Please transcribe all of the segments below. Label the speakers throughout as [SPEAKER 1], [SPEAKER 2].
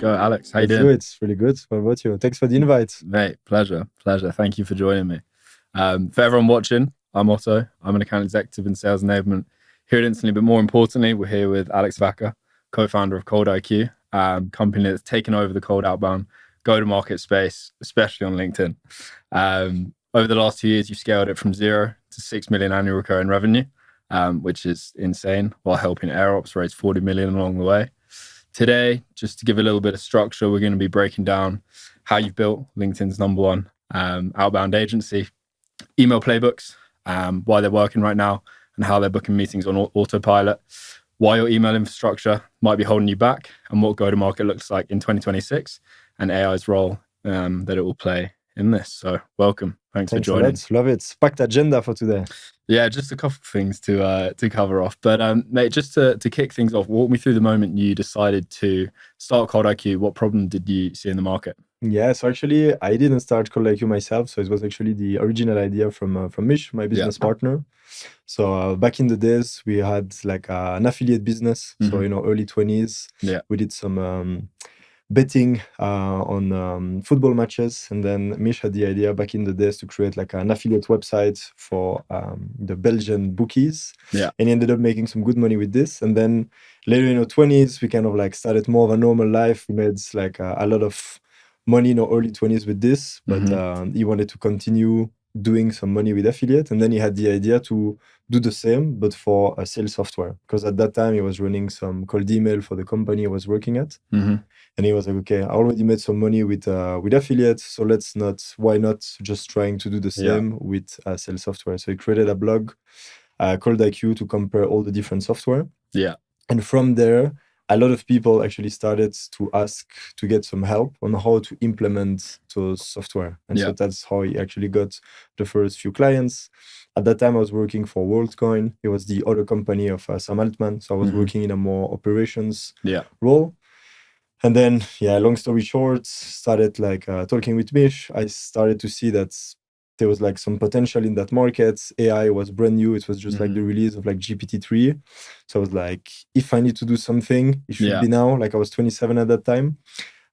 [SPEAKER 1] go. Alex, how you
[SPEAKER 2] Let's do
[SPEAKER 1] doing?
[SPEAKER 2] it. Really good. What about you? Thanks for the invite.
[SPEAKER 1] Mate, pleasure. Thank you for joining me. For everyone watching, I'm Otto. I'm an account executive in sales enablement here at Instantly, but more importantly, we're here with Alex Vacca, co-founder of ColdIQ, company that's taken over the cold outbound go-to-market space, especially on LinkedIn. Over the last 2 years, you've scaled it from 0 to 6 million annual recurring revenue, which is insane, while helping Air Ops raise 40 million along the way. Today, just to give a little bit of structure, we're going to be breaking down how you've built LinkedIn's #1 outbound agency, email playbooks, why they're working right now, and how they're booking meetings on autopilot, why your email infrastructure might be holding you back, and what go-to-market looks like in 2026, and AI's role that it will play in this. So welcome. Thanks for joining.
[SPEAKER 2] Thanks a lot. Love it. Packed agenda for today.
[SPEAKER 1] Yeah, just a couple of things to cover off. But mate, just to kick things off, walk me through the moment you decided to start ColdIQ. What problem did you see in the market?
[SPEAKER 2] Yeah, so actually, I didn't start ColdIQ myself. So it was actually the original idea from Mish, my business partner. So back in the days, we had like an affiliate business. So, early 20s, we did some betting on football matches. And then Mish had the idea back in the days to create like an affiliate website for the Belgian bookies.
[SPEAKER 1] Yeah.
[SPEAKER 2] And he ended up making some good money with this. And then later in our 20s, we kind of like started more of a normal life. We made like a lot of money in our early 20s with this, but he wanted to continue doing some money with affiliate. And then he had the idea to do the same, but for a sales software. Because at that time, he was running some cold email for the company he was working at. And he was like, okay, I already made some money with affiliates, so why not just trying to do the same with sales software? So he created a blog called IQ to compare all the different software.
[SPEAKER 1] Yeah.
[SPEAKER 2] And from there, a lot of people actually started to ask to get some help on how to implement those software. And so that's how he actually got the first few clients. At that time, I was working for WorldCoin. It was the other company of Sam Altman. So I was working in a more operations role. And then, long story short, started like talking with Mish. I started to see that there was like some potential in that market. AI was brand new. It was just like the release of like GPT-3. So I was like, if I need to do something, it should be now. Like I was 27 at that time.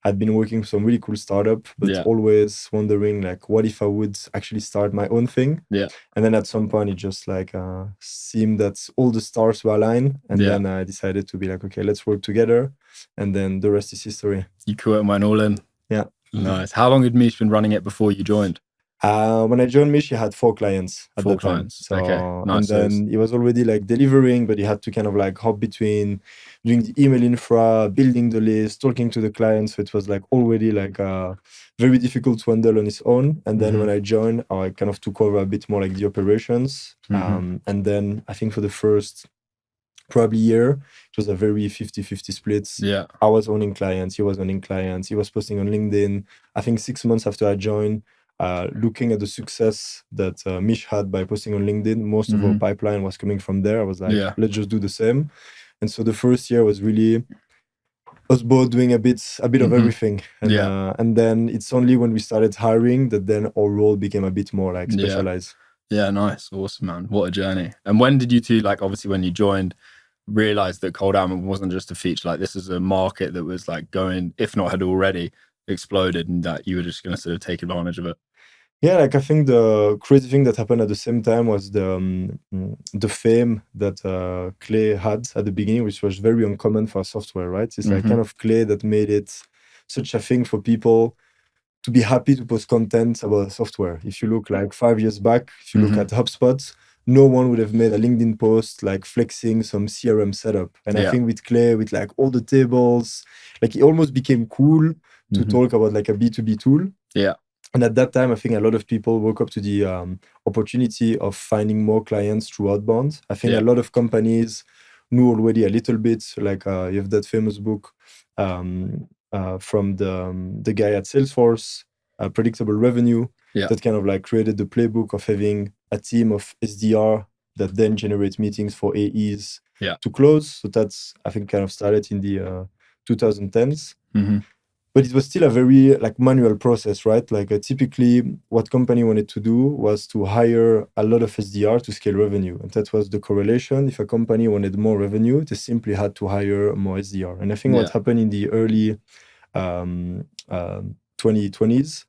[SPEAKER 2] I'd been working for some really cool startup, but always wondering like, what if I would actually start my own thing?
[SPEAKER 1] Yeah.
[SPEAKER 2] And then at some point, it just like seemed that all the stars were aligned. And then I decided to be like, okay, let's work together. And then the rest is history.
[SPEAKER 1] You quit and went all in.
[SPEAKER 2] Yeah.
[SPEAKER 1] Nice. How long had Mish been running it before you joined?
[SPEAKER 2] When I joined Mish, he had 4 clients at that time. So,
[SPEAKER 1] okay. Nice.
[SPEAKER 2] And then he was already like delivering, but he had to kind of like hop between doing the email infra, building the list, talking to the clients. So it was like already like very difficult to handle on his own. And then when I joined, I kind of took over a bit more like the operations. And then I think for the first probably year, it was a very 50-50 split.
[SPEAKER 1] Yeah.
[SPEAKER 2] I was owning clients, he was owning clients, he was posting on LinkedIn. I think 6 months after I joined, looking at the success that Mish had by posting on LinkedIn, most of our pipeline was coming from there. I was like, let's just do the same. And so the first year was really us both doing a bit of everything. And and then it's only when we started hiring that then our role became a bit more like specialized.
[SPEAKER 1] Yeah, nice. Awesome, man. What a journey. And when did you two, like obviously when you joined, realize that cold outbound wasn't just a feature, like this is a market that was like going, if not had already exploded, and that you were just going to sort of take advantage of it?
[SPEAKER 2] Yeah, like I think the crazy thing that happened at the same time was the fame that Clay had at the beginning, which was very uncommon for software, right? It's like kind of Clay that made it such a thing for people to be happy to post content about software. If you look like 5 years back, if you look at HubSpot, no one would have made a LinkedIn post like flexing some CRM setup. And I think with Clay, with like all the tables, like it almost became cool to talk about like a B2B tool.
[SPEAKER 1] Yeah.
[SPEAKER 2] And at that time, I think a lot of people woke up to the opportunity of finding more clients through outbound. I think a lot of companies knew already a little bit, like you have that famous book from the guy at Salesforce, Predictable Revenue, that kind of like created the playbook of having a team of SDR that then generate meetings for AEs to close. So that's, I think, kind of started in the 2010s. But it was still a very like manual process, right? Like typically what company wanted to do was to hire a lot of SDR to scale revenue. And that was the correlation. If a company wanted more revenue, they simply had to hire more SDR. And I think what happened in the early 2020s,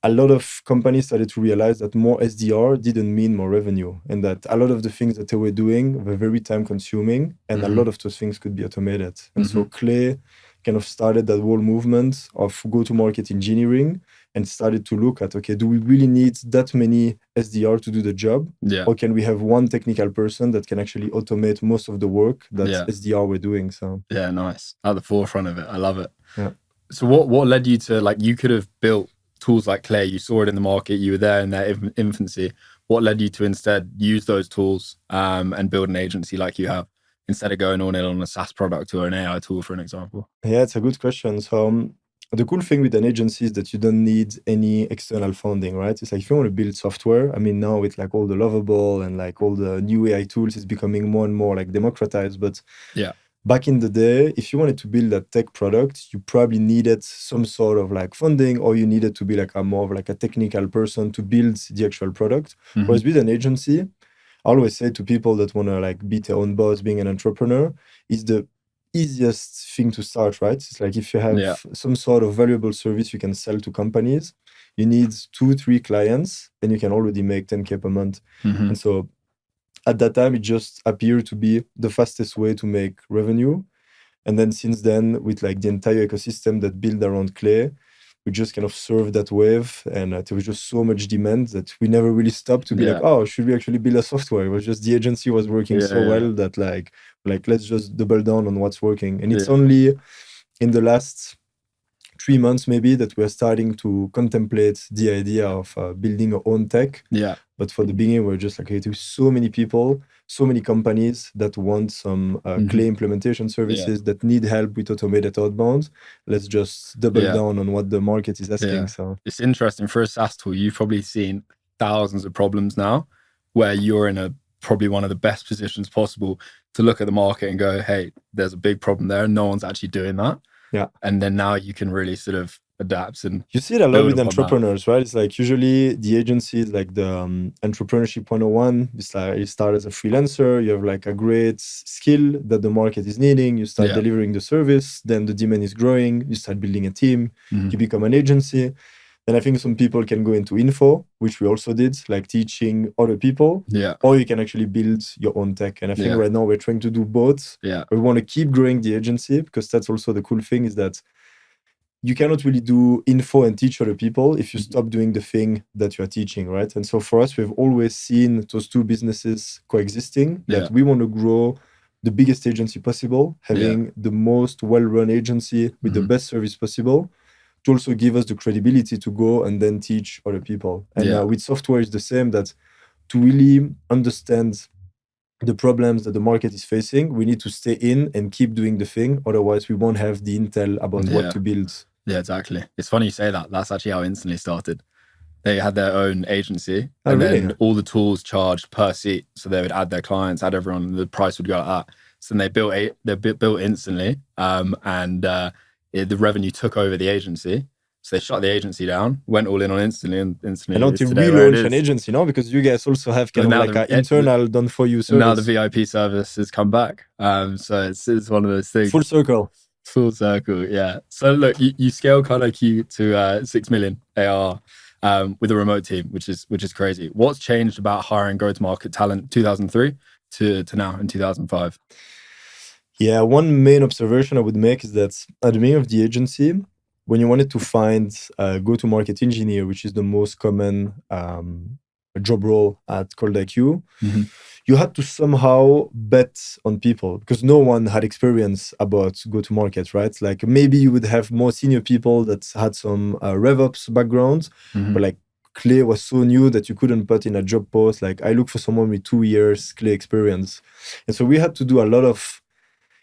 [SPEAKER 2] a lot of companies started to realize that more SDR didn't mean more revenue, and that a lot of the things that they were doing were very time consuming, and a lot of those things could be automated. And so Clay kind of started that whole movement of go-to-market engineering and started to look at, okay, do we really need that many SDR to do the job?
[SPEAKER 1] Yeah.
[SPEAKER 2] Or can we have one technical person that can actually automate most of the work that
[SPEAKER 1] Yeah.
[SPEAKER 2] SDR were doing? So
[SPEAKER 1] yeah, nice. At the forefront of it. I love it.
[SPEAKER 2] Yeah.
[SPEAKER 1] So what led you to, like, you could have built tools like Clay, you saw it in the market, you were there in their infancy. What led you to instead use those tools and build an agency like you have, instead of going all in on a SaaS product or an AI tool, for an example?
[SPEAKER 2] Yeah, it's a good question. So the cool thing with an agency is that you don't need any external funding, right? It's like if you want to build software, I mean, now with like all the Lovable and like all the new AI tools, it's becoming more and more like democratized. But
[SPEAKER 1] yeah,
[SPEAKER 2] back in the day, if you wanted to build a tech product, you probably needed some sort of like funding, or you needed to be like a more of like a technical person to build the actual product. Whereas with an agency, I always say to people that want to like be their own boss, being an entrepreneur is the easiest thing to start, right? It's like if you have some sort of valuable service you can sell to companies, you need 2-3 clients and you can already make 10K per month. And so at that time, it just appeared to be the fastest way to make revenue. And then since then, with like the entire ecosystem that built around Clay, we just kind of surfed that wave, and there was just so much demand that we never really stopped to be like, oh, should we actually build a software? It was just the agency was working so well that like let's just double down on what's working. And it's only in the last 3 months maybe that we're starting to contemplate the idea of building our own tech.
[SPEAKER 1] Yeah.
[SPEAKER 2] But for the beginning, we're just like, hey, there's so many people, so many companies that want some Clay implementation services that need help with automated outbound. Let's just double down on what the market is asking. So
[SPEAKER 1] it's interesting. For a SaaS tool, you've probably seen thousands of problems now where you're in probably one of the best positions possible to look at the market and go, hey, there's a big problem there and no one's actually doing that.
[SPEAKER 2] Yeah.
[SPEAKER 1] And then now you can really sort of adapt. And
[SPEAKER 2] you see it a lot with entrepreneurs, right? It's like usually the agency is like the entrepreneurship 101. It's like you start as a freelancer, you have like a great skill that the market is needing, you start delivering the service, then the demand is growing, you start building a team, you become an agency. Then I think some people can go into info, which we also did, like teaching other people.
[SPEAKER 1] Yeah.
[SPEAKER 2] Or you can actually build your own tech. And I think right now we're trying to do both.
[SPEAKER 1] Yeah.
[SPEAKER 2] We want to keep growing the agency, because that's also the cool thing, is that you cannot really do info and teach other people if you stop doing the thing that you are teaching, right? And so for us, we've always seen those two businesses coexisting, that we want to grow the biggest agency possible, having the most well-run agency with the best service possible, to also give us the credibility to go and then teach other people. And with software, it's the same, that to really understand the problems that the market is facing, we need to stay in and keep doing the thing. Otherwise, we won't have the intel about what to build.
[SPEAKER 1] Yeah, exactly. It's funny you say that. That's actually how Instantly started. They had their own agency, and then all the tools charged per seat. So they would add their clients, add everyone, and the price would go like that. So then they built Instantly, and the revenue took over the agency. So they shut the agency down, went all in on Instantly, and Instantly.
[SPEAKER 2] And until we launch an agency, no? Because you guys also have kind of like an internal done for you service.
[SPEAKER 1] Now the VIP service has come back. So it's one of those things.
[SPEAKER 2] Full circle.
[SPEAKER 1] Full circle, yeah. So look, you scale ColdIQ to 6 million ARR with a remote team, which is crazy. What's changed about hiring go-to-market talent 2003 to now in 2005?
[SPEAKER 2] Yeah, one main observation I would make is that at the beginning of the agency, when you wanted to find a go-to-market engineer, which is the most common job role at ColdIQ, you had to somehow bet on people, because no one had experience about go-to-market, right? Like maybe you would have more senior people that had some RevOps background, but like Clay was so new that you couldn't put in a job post, like I look for someone with 2 years Clay experience. And so we had to do a lot of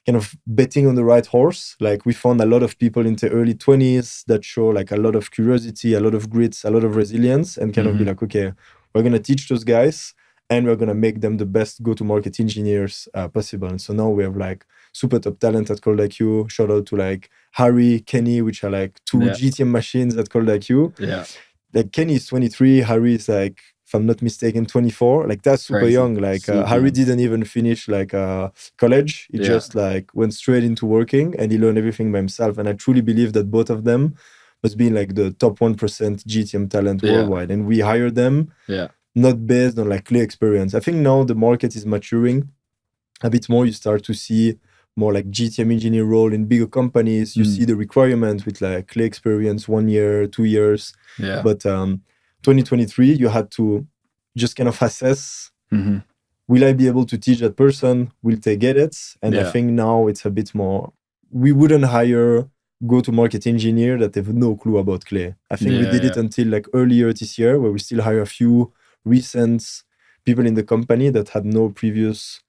[SPEAKER 2] kind of betting on the right horse. Like we found a lot of people in the early 20s that show like a lot of curiosity, a lot of grit, a lot of resilience, and kind of be like, okay, we're going to teach those guys and we're going to make them the best go-to-market engineers possible. And so now we have like super top talent at ColdIQ. Shout out to like Harry, Kenny, which are like two GTM machines at ColdIQ.
[SPEAKER 1] Yeah.
[SPEAKER 2] Like Kenny is 23, Harry is like if I'm not mistaken, 24. Like that's super
[SPEAKER 1] Crazy.
[SPEAKER 2] young. Like
[SPEAKER 1] Super
[SPEAKER 2] Harry
[SPEAKER 1] young.
[SPEAKER 2] didn't even finish like college. He just like went straight into working and he learned everything by himself. And I truly believe that both of them must be in like the top 1% GTM talent worldwide. And we hire them not based on like clear experience. I think now the market is maturing a bit more. You start to see more like GTM engineer role in bigger companies. You see the requirement with like clear experience, 1 year, 2 years. But 2023, you had to just kind of assess, will I be able to teach that person? Will they get it? And I think now it's a bit more, we wouldn't hire go-to-market engineer that have no clue about Clay. I think we did it until like earlier this year, where we still hire a few recent people in the company that had no previous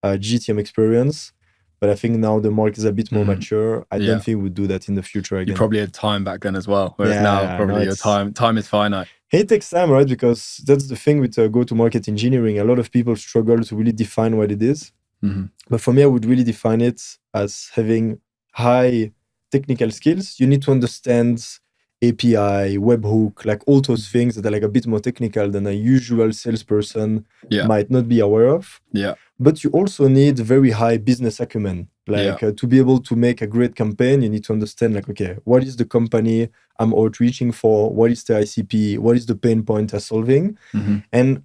[SPEAKER 2] GTM experience. But I think now the market is a bit more mature. I don't think we'd do that in the future again.
[SPEAKER 1] You probably had time back then as well, whereas now probably your time is finite.
[SPEAKER 2] It takes time, right? Because that's the thing with go-to-market engineering. A lot of people struggle to really define what it is. But for me, I would really define it as having high technical skills. You need to understand API, webhook, like all those things that are like a bit more technical than a usual salesperson might not be aware of. But you also need very high business acumen. Like to be able to make a great campaign, you need to understand like, okay, what is the company I'm outreaching for? What is the ICP? What is the pain point I'm solving? And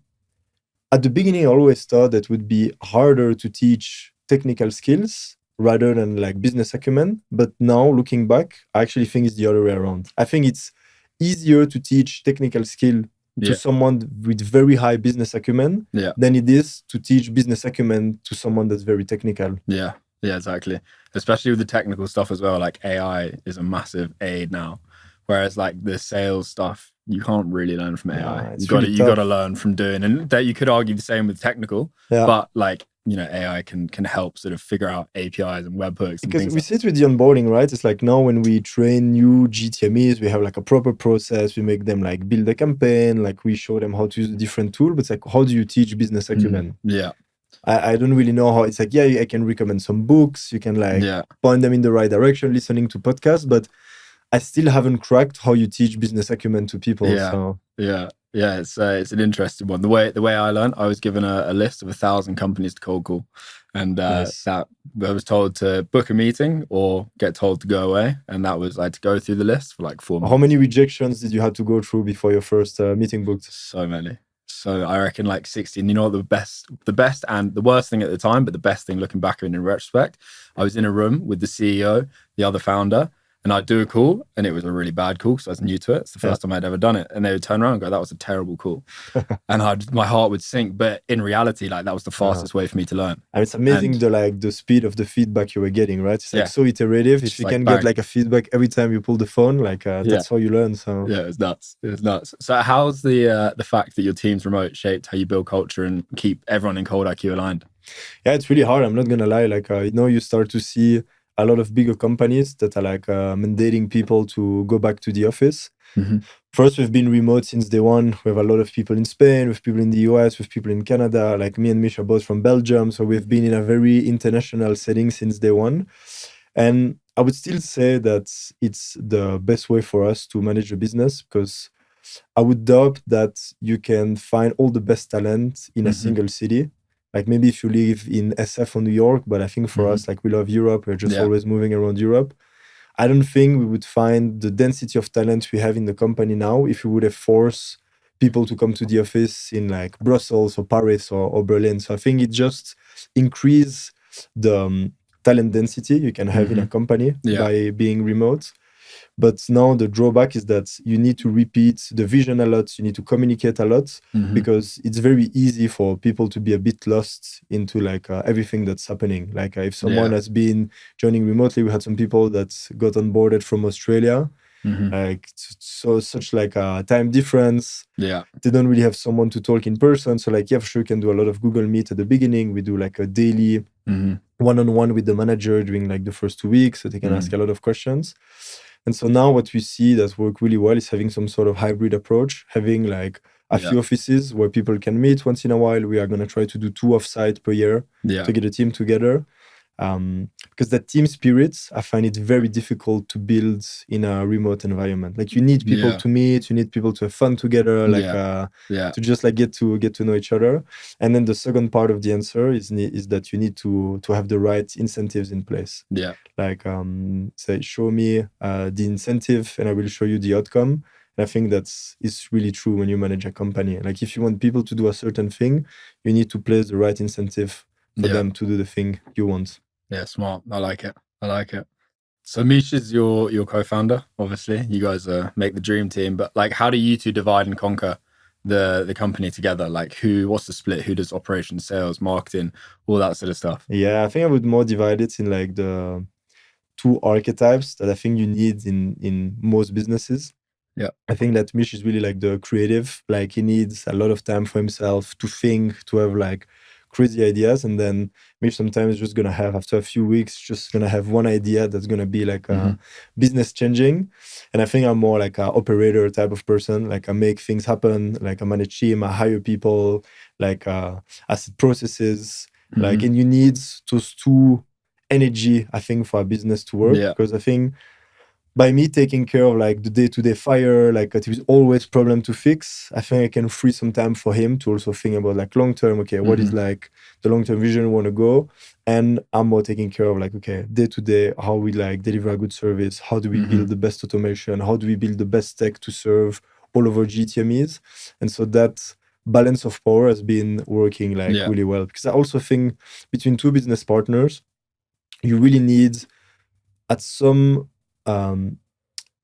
[SPEAKER 2] at the beginning, I always thought that it would be harder to teach technical skills rather than like business acumen. But now looking back, I actually think it's the other way around. I think it's easier to teach technical skill to someone with very high business acumen than it is to teach business acumen to someone that's very technical.
[SPEAKER 1] Yeah, exactly. Especially with the technical stuff as well. Like AI is a massive aid now. Whereas like the sales stuff, you can't really learn from AI. You got to learn from doing, and that you could argue the same with technical. But like, you know, AI can help sort of figure out APIs and webhooks.
[SPEAKER 2] Because we sit with the onboarding, right? It's like now when we train new GTMEs, we have like a proper process. We make them like build a campaign, like we show them how to use a different tool. But it's like, how do you teach business acumen? I don't really know how. It's like, I can recommend some books. You can like point them in the right direction, listening to podcasts, but I still haven't cracked how you teach business acumen to people.
[SPEAKER 1] It's an interesting one. The way I learned, I was given a list of 1,000 companies to cold call, and that I was told to book a meeting or get told to go away, and that was I had to go through the list for like 4 months.
[SPEAKER 2] How many rejections did you have to go through before your first meeting booked?
[SPEAKER 1] So many. So I reckon like 60. And you know what, the best and the worst thing at the time, but the best thing looking back in retrospect, I was in a room with the CEO, the other founder, and I'd do a call, and it was a really bad call because I was new to it. It's the first time I'd ever done it. And they would turn around and go, that was a terrible call. And my heart would sink. But in reality, like that was the fastest way for me to learn.
[SPEAKER 2] And it's amazing the speed of the feedback you were getting, right? It's like so iterative. If you can get like a feedback every time you pull the phone, like that's how you learn. So
[SPEAKER 1] yeah, it's nuts. It's nuts. So how's the fact that your team's remote shaped how you build culture and keep everyone in ColdIQ aligned?
[SPEAKER 2] Yeah, it's really hard. I'm not gonna lie. Like you start to see a lot of bigger companies that are like mandating people to go back to the office. First, we've been remote since day one. We have a lot of people in Spain, with people in the US, with people in Canada. Like me and Mish are both from Belgium. So we've been in a very international setting since day one. And I would still say that it's the best way for us to manage a business, because I would doubt that you can find all the best talent in a single city. Like maybe if you live in SF or New York, but I think for us, like we love Europe, we're just always moving around Europe. I don't think we would find the density of talent we have in the company now if we would have forced people to come to the office in like Brussels or Paris or Berlin. So I think it just increase the talent density you can have in a company by being remote. But now the drawback is that you need to repeat the vision a lot. You need to communicate a lot because it's very easy for people to be a bit lost into like everything that's happening. Like if someone has been joining remotely, we had some people that got onboarded from Australia. Like so such like a time difference. They don't really have someone to talk in person. So like, for sure, you can do a lot of Google Meet at the beginning. We do like a daily one-on-one with the manager during like the first 2 weeks, so they can ask a lot of questions. And so now what we see that work really well is having some sort of hybrid approach, having like a few offices where people can meet once in a while. We are going to try to do 2 offsite per year to get a team together. because that team spirit, I find it very difficult to build in a remote environment. Like you need people to meet, you need people to have fun together, like to just like get to know each other. And then the second part of the answer is that you need to have the right incentives in place. Like say, show me the incentive and I will show you the outcome. And I think it's really true when you manage a company. Like if you want people to do a certain thing, you need to place the right incentive for them to do the thing you want.
[SPEAKER 1] Yeah, smart. I like it. So Mish is your co-founder, obviously. You guys make the dream team, but like how do you two divide and conquer the company together? Like what's the split? Who does operations, sales, marketing, all that sort of stuff?
[SPEAKER 2] Yeah, I think I would more divide it in like the two archetypes that I think you need in most businesses.
[SPEAKER 1] Yeah.
[SPEAKER 2] I think that Mish is really like the creative, like he needs a lot of time for himself to think, to have like crazy ideas. And then Mish sometimes is just gonna have, after a few weeks, just gonna have one idea that's gonna be like business changing. And I think I'm more like an operator type of person. Like I make things happen, like I manage team, I hire people, like I set processes, like, and you need those two energy, I think, for a business to work. Because I think by me taking care of like the day-to-day fire, like it is always problem to fix, I think I can free some time for him to also think about like long-term, okay, what is like the long-term vision we want to go. And I'm more taking care of like, okay, day-to-day, how we like deliver a good service, how do we build the best automation, how do we build the best tech to serve all of our GTMEs. And so that balance of power has been working like really well. Because I also think between two business partners, you really need at some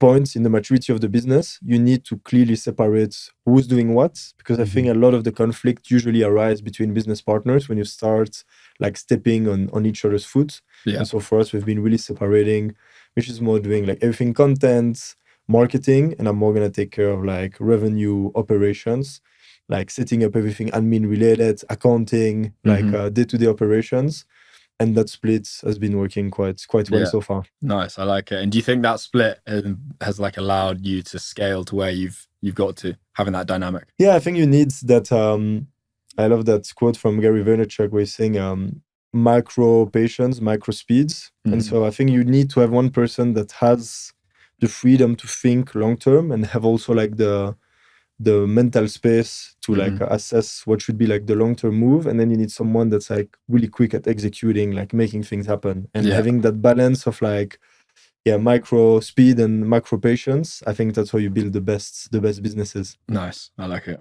[SPEAKER 2] points in the maturity of the business, you need to clearly separate who's doing what, because I think a lot of the conflict usually arises between business partners when you start like stepping on each other's foot. And so for us, we've been really separating, which is more doing like everything content, marketing, and I'm more gonna take care of like revenue operations, like setting up everything admin related, accounting, like day-to-day operations. And that split has been working quite well so far.
[SPEAKER 1] Nice, I like it. And do you think that split has like allowed you to scale to where you've got to, having that dynamic?
[SPEAKER 2] Yeah, I think you need that. I love that quote from Gary Vaynerchuk where he's saying micro patience, micro speeds. And so I think you need to have one person that has the freedom to think long term and have also like the mental space to like assess what should be like the long-term move. And then you need someone that's like really quick at executing, like making things happen, and having that balance of like micro speed and macro patience. I think that's how you build the best businesses.
[SPEAKER 1] Nice, I like it.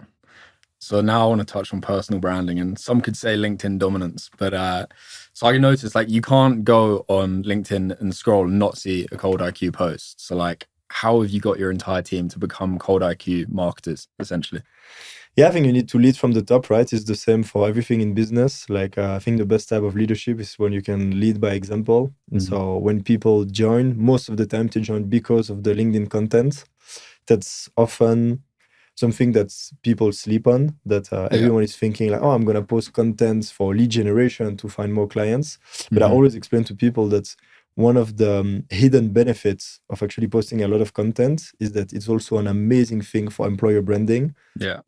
[SPEAKER 1] So now I want to touch on personal branding, and some could say LinkedIn dominance, but so I noticed like you can't go on LinkedIn and scroll and not see a ColdIQ post. So like, how have you got your entire team to become ColdIQ marketers, essentially?
[SPEAKER 2] Yeah, I think you need to lead from the top, right? It's the same for everything in business. Like, I think the best type of leadership is when you can lead by example. And so when people join, most of the time they join because of the LinkedIn content. That's often something that people sleep on, that everyone is thinking like, oh, I'm going to post content for lead generation to find more clients. But I always explain to people that one of the hidden benefits of actually posting a lot of content is that it's also an amazing thing for employer branding.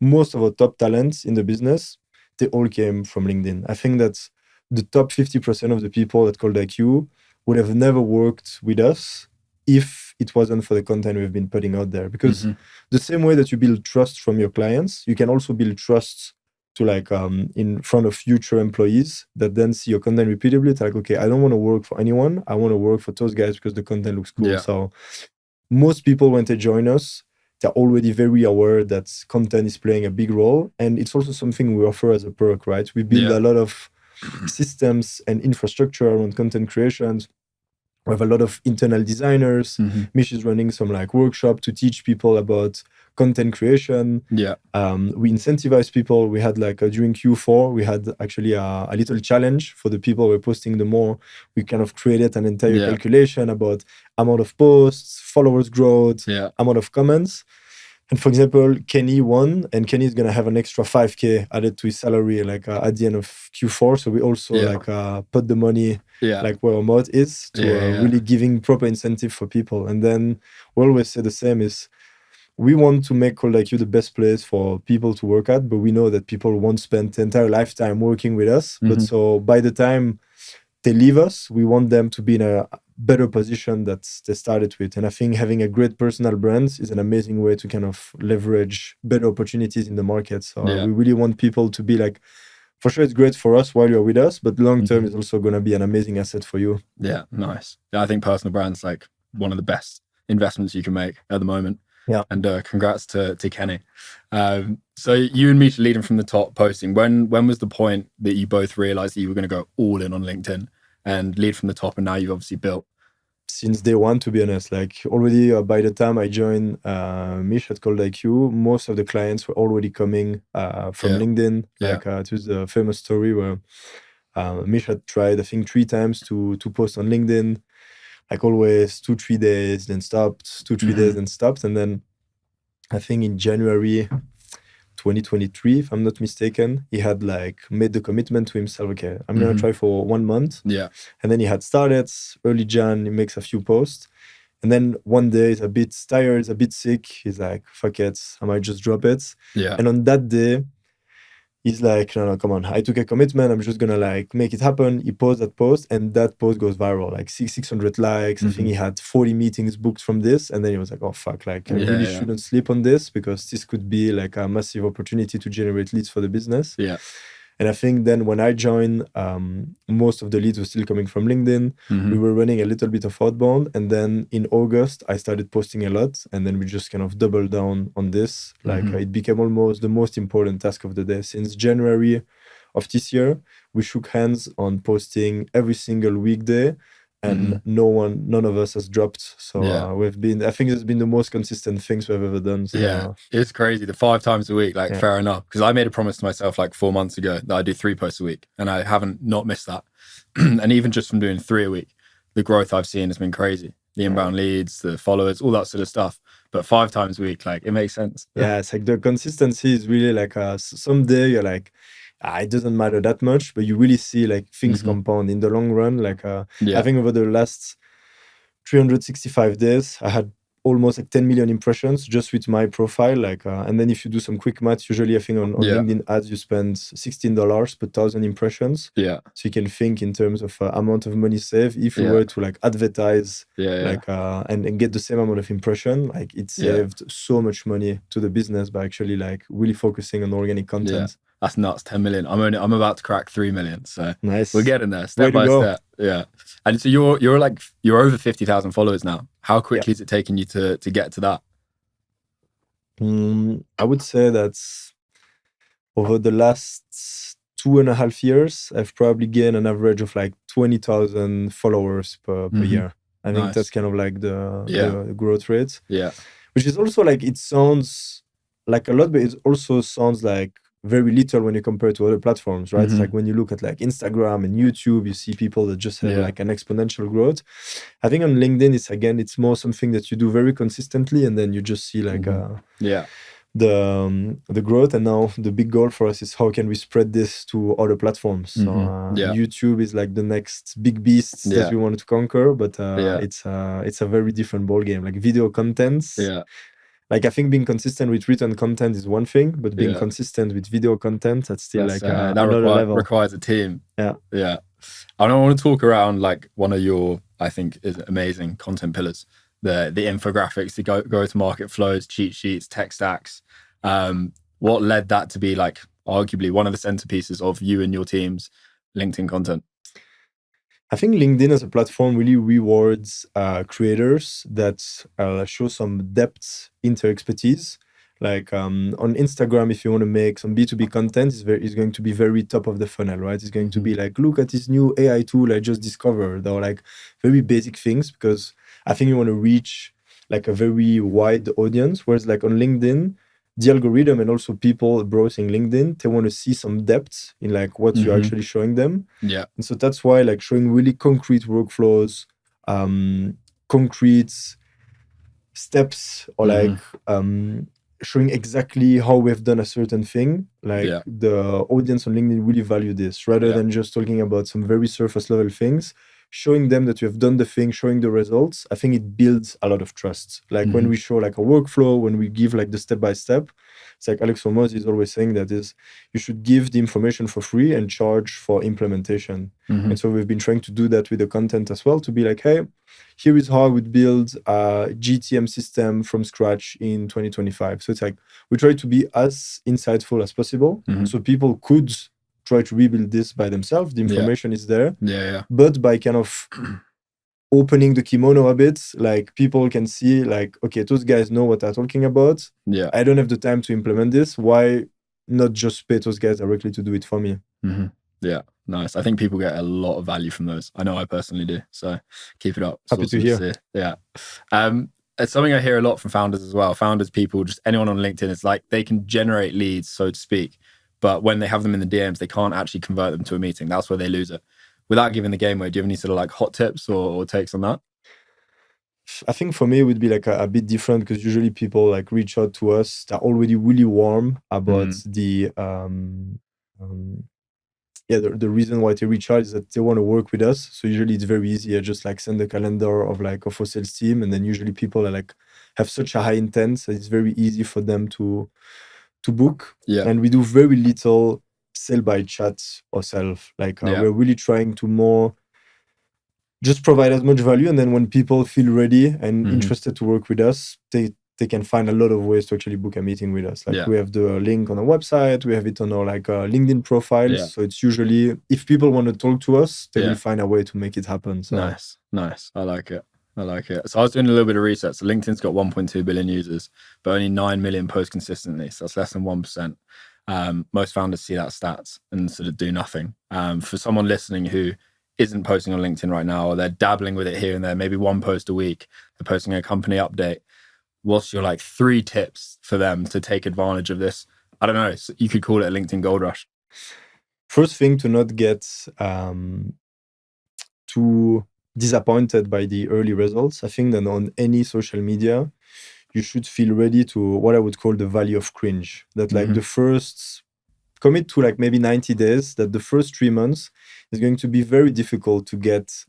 [SPEAKER 2] Most of our top talents in the business, they all came from LinkedIn. I think that the top 50% of the people at ColdIQ would have never worked with us if it wasn't for the content we've been putting out there. Because the same way that you build trust from your clients, you can also build trust to like in front of future employees that then see your content repeatedly. It's like, okay, I don't want to work for anyone. I want to work for those guys because the content looks cool. So most people, when they join us, they're already very aware that content is playing a big role. And it's also something we offer as a perk, right? We build a lot of systems and infrastructure around content creations. We have a lot of internal designers. Mish is running some like workshop to teach people about content creation. We incentivize people. We had like during Q4, we had actually a little challenge for the people who were posting the more. We kind of created an entire calculation about amount of posts, followers growth, amount of comments. And for example, Kenny won, and Kenny is going to have an extra 5K added to his salary like at the end of Q4. So we also like put the money like where our mouth is to really giving proper incentive for people. And then we always say the same is we want to make ColdIQ the best place for people to work at, but we know that people won't spend the entire lifetime working with us. But so by the time they leave us, we want them to be in a better position that they started with. And I think having a great personal brand is an amazing way to kind of leverage better opportunities in the market. So we really want people to be like, for sure, it's great for us while you're with us, but long term is also going to be an amazing asset for you.
[SPEAKER 1] Yeah, nice. Yeah, I think personal brand's like one of the best investments you can make at the moment.
[SPEAKER 2] Yeah.
[SPEAKER 1] And congrats to Kenny. So you and Misha leading from the top posting. When was the point that you both realized that you were going to go all in on LinkedIn and lead from the top? And now you've obviously built.
[SPEAKER 2] Since day one, to be honest, like already by the time I joined Mish at ColdIQ, most of the clients were already coming from LinkedIn. Like it was a famous story where Mish had tried, I think, 3 times to post on LinkedIn. Like always 2-3 days, then stopped, 2-3 days, then stopped. And then I think in January 2023, if I'm not mistaken, he had like made the commitment to himself, okay, I'm gonna try for 1 month.
[SPEAKER 1] Yeah.
[SPEAKER 2] And then he had started early Jan, he makes a few posts. And then one day he's a bit tired, he's a bit sick. He's like, fuck it, I might just drop it.
[SPEAKER 1] Yeah.
[SPEAKER 2] And on that day, he's like, no, come on. I took a commitment. I'm just gonna like make it happen. He posts that post, and that post goes viral, like 600 likes. I think he had 40 meetings booked from this, and then he was like, oh fuck, like I really shouldn't sleep on this because this could be like a massive opportunity to generate leads for the business.
[SPEAKER 1] Yeah.
[SPEAKER 2] And I think then when I joined, most of the leads were still coming from LinkedIn. We were running a little bit of outbound. And then in August, I started posting a lot. And then we just kind of doubled down on this. Like it became almost the most important task of the day. Since January of this year, we shook hands on posting every single weekday. And none of us has dropped. So we've been, I think it's been the most consistent things we've ever done. So.
[SPEAKER 1] Yeah, it's crazy. The 5 times a week, like fair enough. Because I made a promise to myself like 4 months ago that I do 3 posts a week, and I haven't not missed that. And even just from doing 3 a week, the growth I've seen has been crazy. The inbound leads, the followers, all that sort of stuff. But 5 times a week, like it makes sense.
[SPEAKER 2] Yeah, it's like the consistency is really like someday you're like, it doesn't matter that much, but you really see like things compound in the long run. Like I think over the last 365 days, I had almost like 10 million impressions just with my profile. Like, and then if you do some quick math, usually I think on LinkedIn ads, you spend $16 per 1,000 impressions.
[SPEAKER 1] Yeah.
[SPEAKER 2] So you can think in terms of amount of money saved. If you were to like advertise like and get the same amount of impression, like it saved so much money to the business by actually like really focusing on organic content.
[SPEAKER 1] Yeah. That's nuts. 10 million. I'm about to crack 3 million. So
[SPEAKER 2] nice.
[SPEAKER 1] We're getting there step by step. Yeah. And so you're over 50,000 followers now. How quickly is it taking you to get to that?
[SPEAKER 2] I would say that's over the last 2.5 years, I've probably gained an average of like 20,000 followers per year. I think that's kind of like the growth rate.
[SPEAKER 1] Yeah.
[SPEAKER 2] Which is also like, it sounds like a lot, but it also sounds like very little when you compare to other platforms, right? It's like when you look at like Instagram and YouTube, you see people that just have like an exponential growth. I think on LinkedIn, it's more something that you do very consistently, and then you just see like the growth. And now the big goal for us is how can we spread this to other platforms. So YouTube is like the next big beast that we wanted to conquer, but it's a very different ball game. Like video contents. Like I think being consistent with written content is one thing, but being consistent with video content, that's still like another level.
[SPEAKER 1] Requires a team.
[SPEAKER 2] Yeah.
[SPEAKER 1] I want to talk around like one of your, I think, is amazing content pillars, the infographics, the go-to-market flows, cheat sheets, tech stacks. What led that to be like arguably one of the centerpieces of you and your team's LinkedIn content?
[SPEAKER 2] I think LinkedIn as a platform really rewards creators that show some depth in their expertise. Like on Instagram, if you want to make some B2B content, it's going to be very top of the funnel, right? It's going to be like, look at this new AI tool I just discovered, or like very basic things, because I think you want to reach like a very wide audience. Whereas like on LinkedIn, the algorithm and also people browsing LinkedIn, they want to see some depth in like what you're actually showing them.
[SPEAKER 1] Yeah.
[SPEAKER 2] And so that's why like showing really concrete workflows, concrete steps, or like showing exactly how we've done a certain thing. Like the audience on LinkedIn really value this rather than just talking about some very surface level things. showing them that you have done the thing, showing the results, I think it builds a lot of trust. Like when we show like a workflow, when we give like the step-by-step, it's like Alex Vacca is always saying that is you should give the information for free and charge for implementation. And so we've been trying to do that with the content as well, to be like, hey, here is how I would build a GTM system from scratch in 2025. So it's like we try to be as insightful as possible, so people could try to rebuild this by themselves. The information is there, but by kind of opening the kimono a bit, like people can see like, okay, those guys know what they're talking about. I don't have the time to implement this. Why not just pay those guys directly to do it for me?
[SPEAKER 1] Yeah, nice. I think people get a lot of value from those. I know I personally do. So keep it up. It's
[SPEAKER 2] Happy
[SPEAKER 1] awesome
[SPEAKER 2] to hear.
[SPEAKER 1] Yeah. It's something I hear a lot from founders as well. Founders, people, just anyone on LinkedIn, it's like they can generate leads, so to speak. But when they have them in the DMs, they can't actually convert them to a meeting. That's where they lose it. Without giving the game away, do you have any sort of like hot tips or takes on that?
[SPEAKER 2] I think for me it would be like a bit different, because usually people like reach out to us, they're already really warm about the reason why they reach out is that they want to work with us. So usually it's very easy. I just like send the calendar of like a sales team, and then usually people are like have such a high intent that it's very easy for them to book. And we do very little sell by chat ourselves. Like we're really trying to more just provide as much value, and then when people feel ready and interested to work with us, they can find a lot of ways to actually book a meeting with us. Like we have the link on our website, we have it on our like LinkedIn profiles. So it's usually, if people want to talk to us, they will find a way to make it happen. So
[SPEAKER 1] nice. I like it. So I was doing a little bit of research. So LinkedIn's got 1.2 billion users, but only 9 million posts consistently. So that's less than 1%. Most founders see that stats and sort of do nothing. For someone listening who isn't posting on LinkedIn right now, or they're dabbling with it here and there, maybe one post a week, they're posting a company update, what's your like 3 tips for them to take advantage of this? I don't know, you could call it a LinkedIn gold rush.
[SPEAKER 2] First thing, to not get too disappointed by the early results. I think that on any social media, you should feel ready to what I would call the valley of cringe. That like the first, commit to like maybe 90 days, that the first 3 months is going to be very difficult to get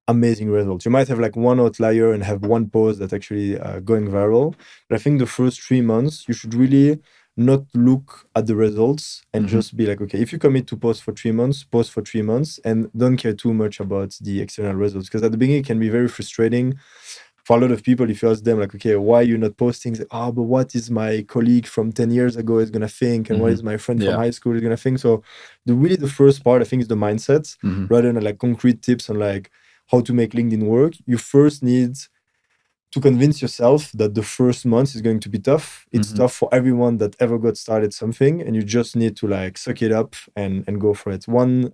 [SPEAKER 2] amazing results. You might have like one outlier and have one post that's actually going viral. But I think the first 3 months, you should really not look at the results and just be like, okay, if you commit to post for 3 months, post for 3 months, and don't care too much about the external results. Because at the beginning, it can be very frustrating for a lot of people. If you ask them like, okay, why are you not posting? Like, but what is my colleague from 10 years ago is going to think? And what is my friend from high school is going to think? So the first part, I think, is the mindset, rather than like concrete tips on like how to make LinkedIn work. You first need to convince yourself that the first month is going to be tough. It's tough for everyone that ever got started something, and you just need to like suck it up and go for it. One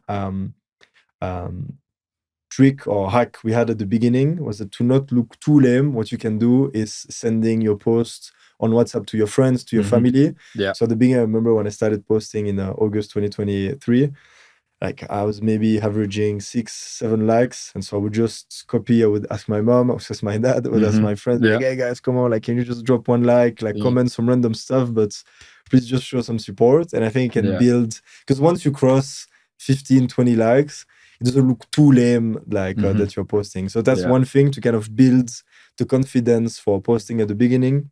[SPEAKER 2] trick or hack we had at the beginning was that to not look too lame, what you can do is sending your posts on WhatsApp to your friends, to your family. So at the beginning, I remember when I started posting in August 2023, like I was maybe averaging 6-7 likes, and so I would just copy. I would ask my mom, I would ask my dad, I would ask my friends, like, hey guys, come on, like, can you just drop one like comment some random stuff, but please just show some support. And I think it can build, because once you cross 15-20 likes, it doesn't look too lame, like that you're posting. So that's one thing to kind of build the confidence for posting at the beginning.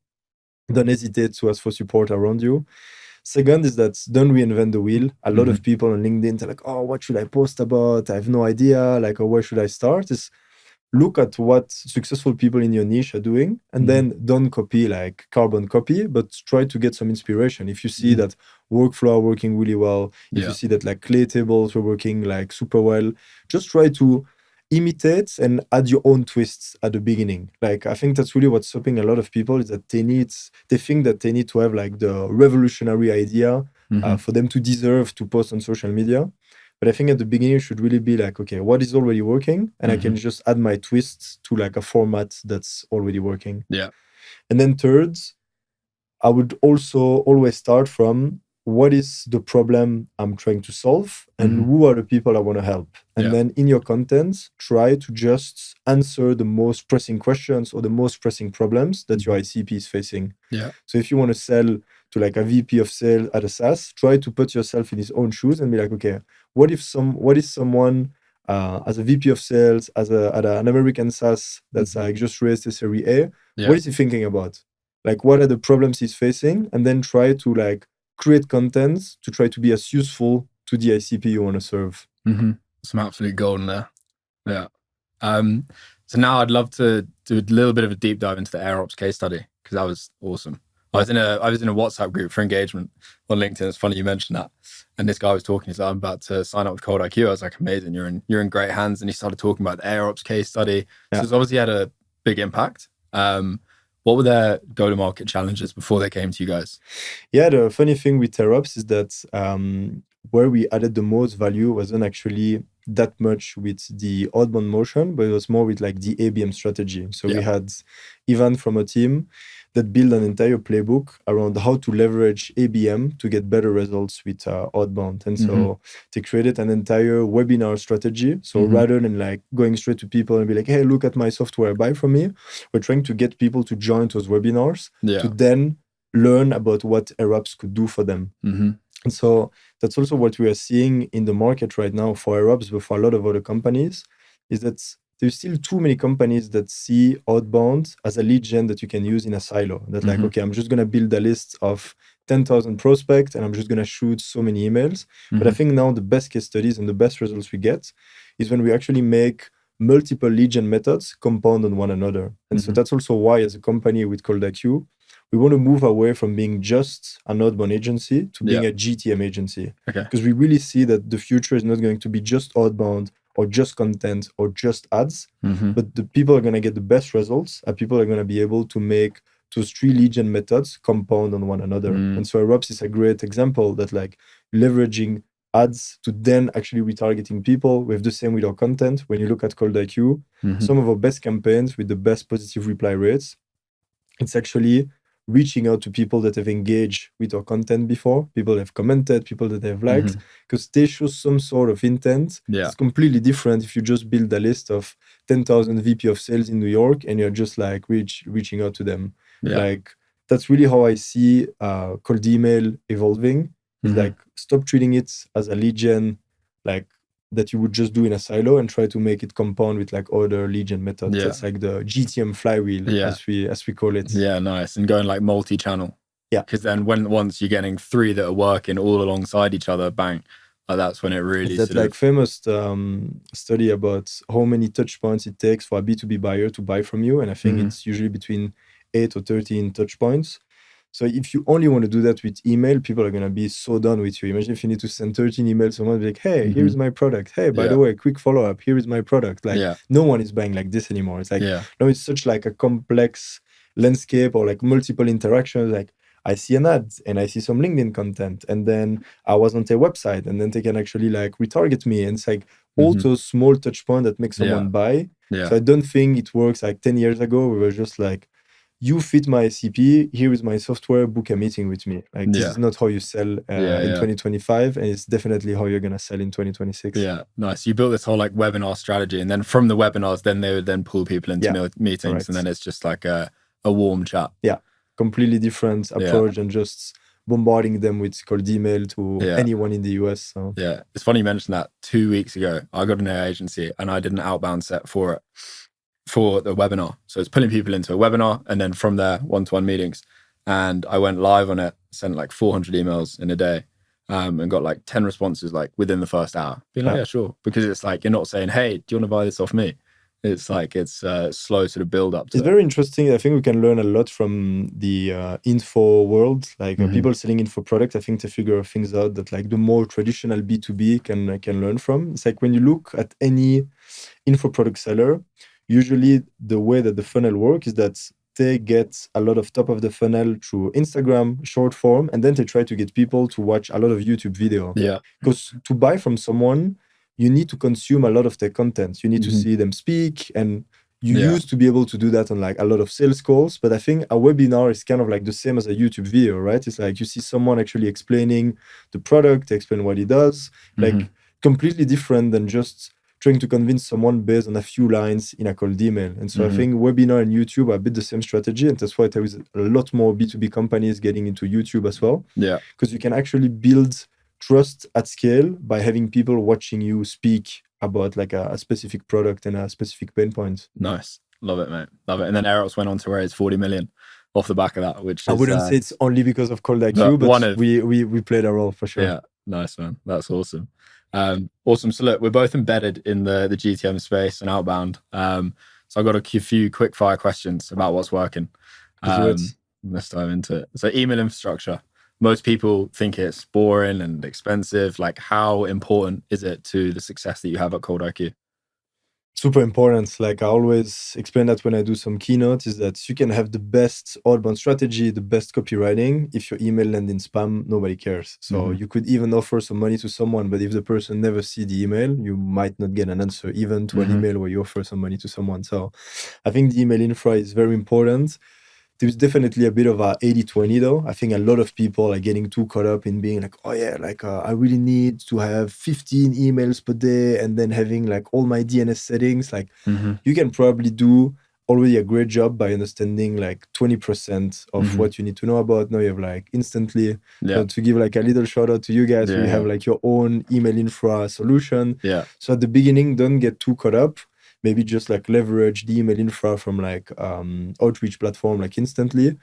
[SPEAKER 2] Don't hesitate to ask for support around you. Second is that don't reinvent the wheel. A lot of people on LinkedIn are like, oh, what should I post about? I have no idea. Like, or where should I start? Is look at what successful people in your niche are doing, and then don't copy like carbon copy, but try to get some inspiration. If you see that workflow are working really well, if you see that like clay tables are working like super well, just try to imitate and add your own twists at the beginning. Like, I think that's really what's stopping a lot of people, is that they think that they need to have like the revolutionary idea for them to deserve to post on social media. But I think at the beginning, you should really be like, okay, what is already working? And I can just add my twists to like a format that's already working. And then third, I would also always start from what is the problem I'm trying to solve, and who are the people I want to help. And then in your content, try to just answer the most pressing questions or the most pressing problems that your ICP is facing. So if you want to sell to like a VP of sales at a SaaS, try to put yourself in his own shoes and be like, okay, what is someone as a VP of sales, at an American SaaS that's like just raised a Series A. What is he thinking about? Like, what are the problems he's facing? And then try to like create content to try to be as useful to the ICP you want to serve.
[SPEAKER 1] Some absolute golden there. Yeah. So now I'd love to do a little bit of a deep dive into the AirOps case study, because that was awesome. I was in a WhatsApp group for engagement on LinkedIn. It's funny you mentioned that. And this guy was talking. He's like, I'm about to sign up with ColdIQ. I was like, amazing. You're in great hands. And he started talking about the AirOps case study. So it's obviously had a big impact. What were their go-to-market challenges before they came to you guys?
[SPEAKER 2] Yeah, the funny thing with AirOps is that where we added the most value wasn't actually that much with the outbound motion, but it was more with like the ABM strategy. So we had Ivan from a team that built an entire playbook around how to leverage ABM to get better results with outbound. And so they created an entire webinar strategy. So rather than like going straight to people and be like, hey, look at my software, buy from me, we're trying to get people to join those webinars to then learn about what AirOps could do for them. And so that's also what we are seeing in the market right now for AirOps, but for a lot of other companies, is that there's still too many companies that see outbound as a lead gen that you can use in a silo. That like, okay, I'm just going to build a list of 10,000 prospects and I'm just going to shoot so many emails. But I think now the best case studies and the best results we get is when we actually make multiple lead gen methods compound on one another. And so that's also why, as a company with ColdIQ, we want to move away from being just an outbound agency to being a GTM agency. Because we really see that the future is not going to be just outbound or just content or just ads, but the people are going to get the best results, and people are going to be able to make those 3 lead gen methods compound on one another. And so AirOps is a great example that like leveraging ads to then actually retargeting people. We have the same with our content. When you look at ColdIQ, some of our best campaigns with the best positive reply rates, it's actually reaching out to people that have engaged with our content before, people that have commented, people that have liked, because they show some sort of intent. It's completely different if you just build a list of 10,000 VP of sales in New York and you're just like reaching out to them. Like, that's really how I see cold email evolving. It's like, stop treating it as a lead gen, like that you would just do in a silo, and try to make it compound with like other lead gen methods. That's like the GTM flywheel, as we call it.
[SPEAKER 1] Yeah, nice. And going like multi-channel.
[SPEAKER 2] Yeah.
[SPEAKER 1] Because then once you're getting 3 that are working all alongside each other, bang, like that's when it really
[SPEAKER 2] that like famous study about how many touch points it takes for a B2B buyer to buy from you. And I think it's usually between 8 or 13 touch points. So if you only want to do that with email, people are going to be so done with you. Imagine if you need to send 13 emails, someone will be like, hey, here's my product. Hey, by the way, quick follow-up. Here is my product. Like, no one is buying like this anymore. It's like, no, it's such like a complex landscape, or like multiple interactions. Like, I see an ad and I see some LinkedIn content, and then I was on their website, and then they can actually like retarget me. And it's like all those small touch points that make someone buy. So I don't think it works like 10 years ago. We were just like, you fit my ICP, here is my software, book a meeting with me. Like, this is not how you sell in 2025, and it's definitely how you're going to sell in 2026.
[SPEAKER 1] Yeah, nice. You built this whole like webinar strategy, and then from the webinars, then they would then pull people into meetings, and then it's just like a warm chat.
[SPEAKER 2] Yeah, completely different approach than just bombarding them with cold email to anyone in the US. So.
[SPEAKER 1] Yeah, it's funny you mentioned that. 2 weeks ago, I got an AI agency and I did an outbound set for it, for the webinar. So it's pulling people into a webinar, and then from there, one-to-one meetings. And I went live on it, sent like 400 emails in a day, and got like 10 responses like within the first hour. Being like, yeah, sure. Because it's like, you're not saying, hey, do you want to buy this off me? It's like, it's slow sort of build up to
[SPEAKER 2] It's very interesting. I think we can learn a lot from the info world. Like people selling info products, I think they figure things out that like the more traditional B2B can learn from. It's like when you look at any info product seller, usually the way that the funnel works is that they get a lot of top of the funnel through Instagram, short form, and then they try to get people to watch a lot of YouTube video.
[SPEAKER 1] Yeah.
[SPEAKER 2] Because to buy from someone, you need to consume a lot of their content. You need to see them speak, and you used to be able to do that on like a lot of sales calls. But I think a webinar is kind of like the same as a YouTube video, right? It's like you see someone actually explaining the product, explain what it does, like completely different than just trying to convince someone based on a few lines in a cold email. And so I think webinar and YouTube are a bit the same strategy. And that's why there is a lot more B2B companies getting into YouTube as well.
[SPEAKER 1] Yeah.
[SPEAKER 2] Because you can actually build trust at scale by having people watching you speak about like a specific product and a specific pain point.
[SPEAKER 1] Nice. Love it, mate. Love it. And then Eros went on to raise 40 million off the back of that, which is...
[SPEAKER 2] I wouldn't say it's only because of ColdIQ, but we played a role for sure.
[SPEAKER 1] Yeah, nice, man. That's awesome. Awesome. So look, we're both embedded in the GTM space and outbound. So I got a few quick fire questions about what's working. Let's dive into it. So email infrastructure. Most people think it's boring and expensive. Like, how important is it to the success that you have at ColdIQ?
[SPEAKER 2] Super important. Like I always explain that when I do some keynote, is that you can have the best outbound strategy, the best copywriting. If your email lands in spam, nobody cares. So you could even offer some money to someone, but if the person never see the email, you might not get an answer, even to an email where you offer some money to someone. So I think the email infra is very important. There's definitely a bit of a 80-20 though. I think a lot of people are getting too caught up in being like, oh yeah, like I really need to have 15 emails per day and then having like all my DNS settings. Like you can probably do already a great job by understanding like 20% of what you need to know about. Now you have like Instantly. So to give like a little shout out to you guys, we have like your own email infra solution. So at the beginning, don't get too caught up. Maybe just like leverage the email infra from like outreach platform like Instantly.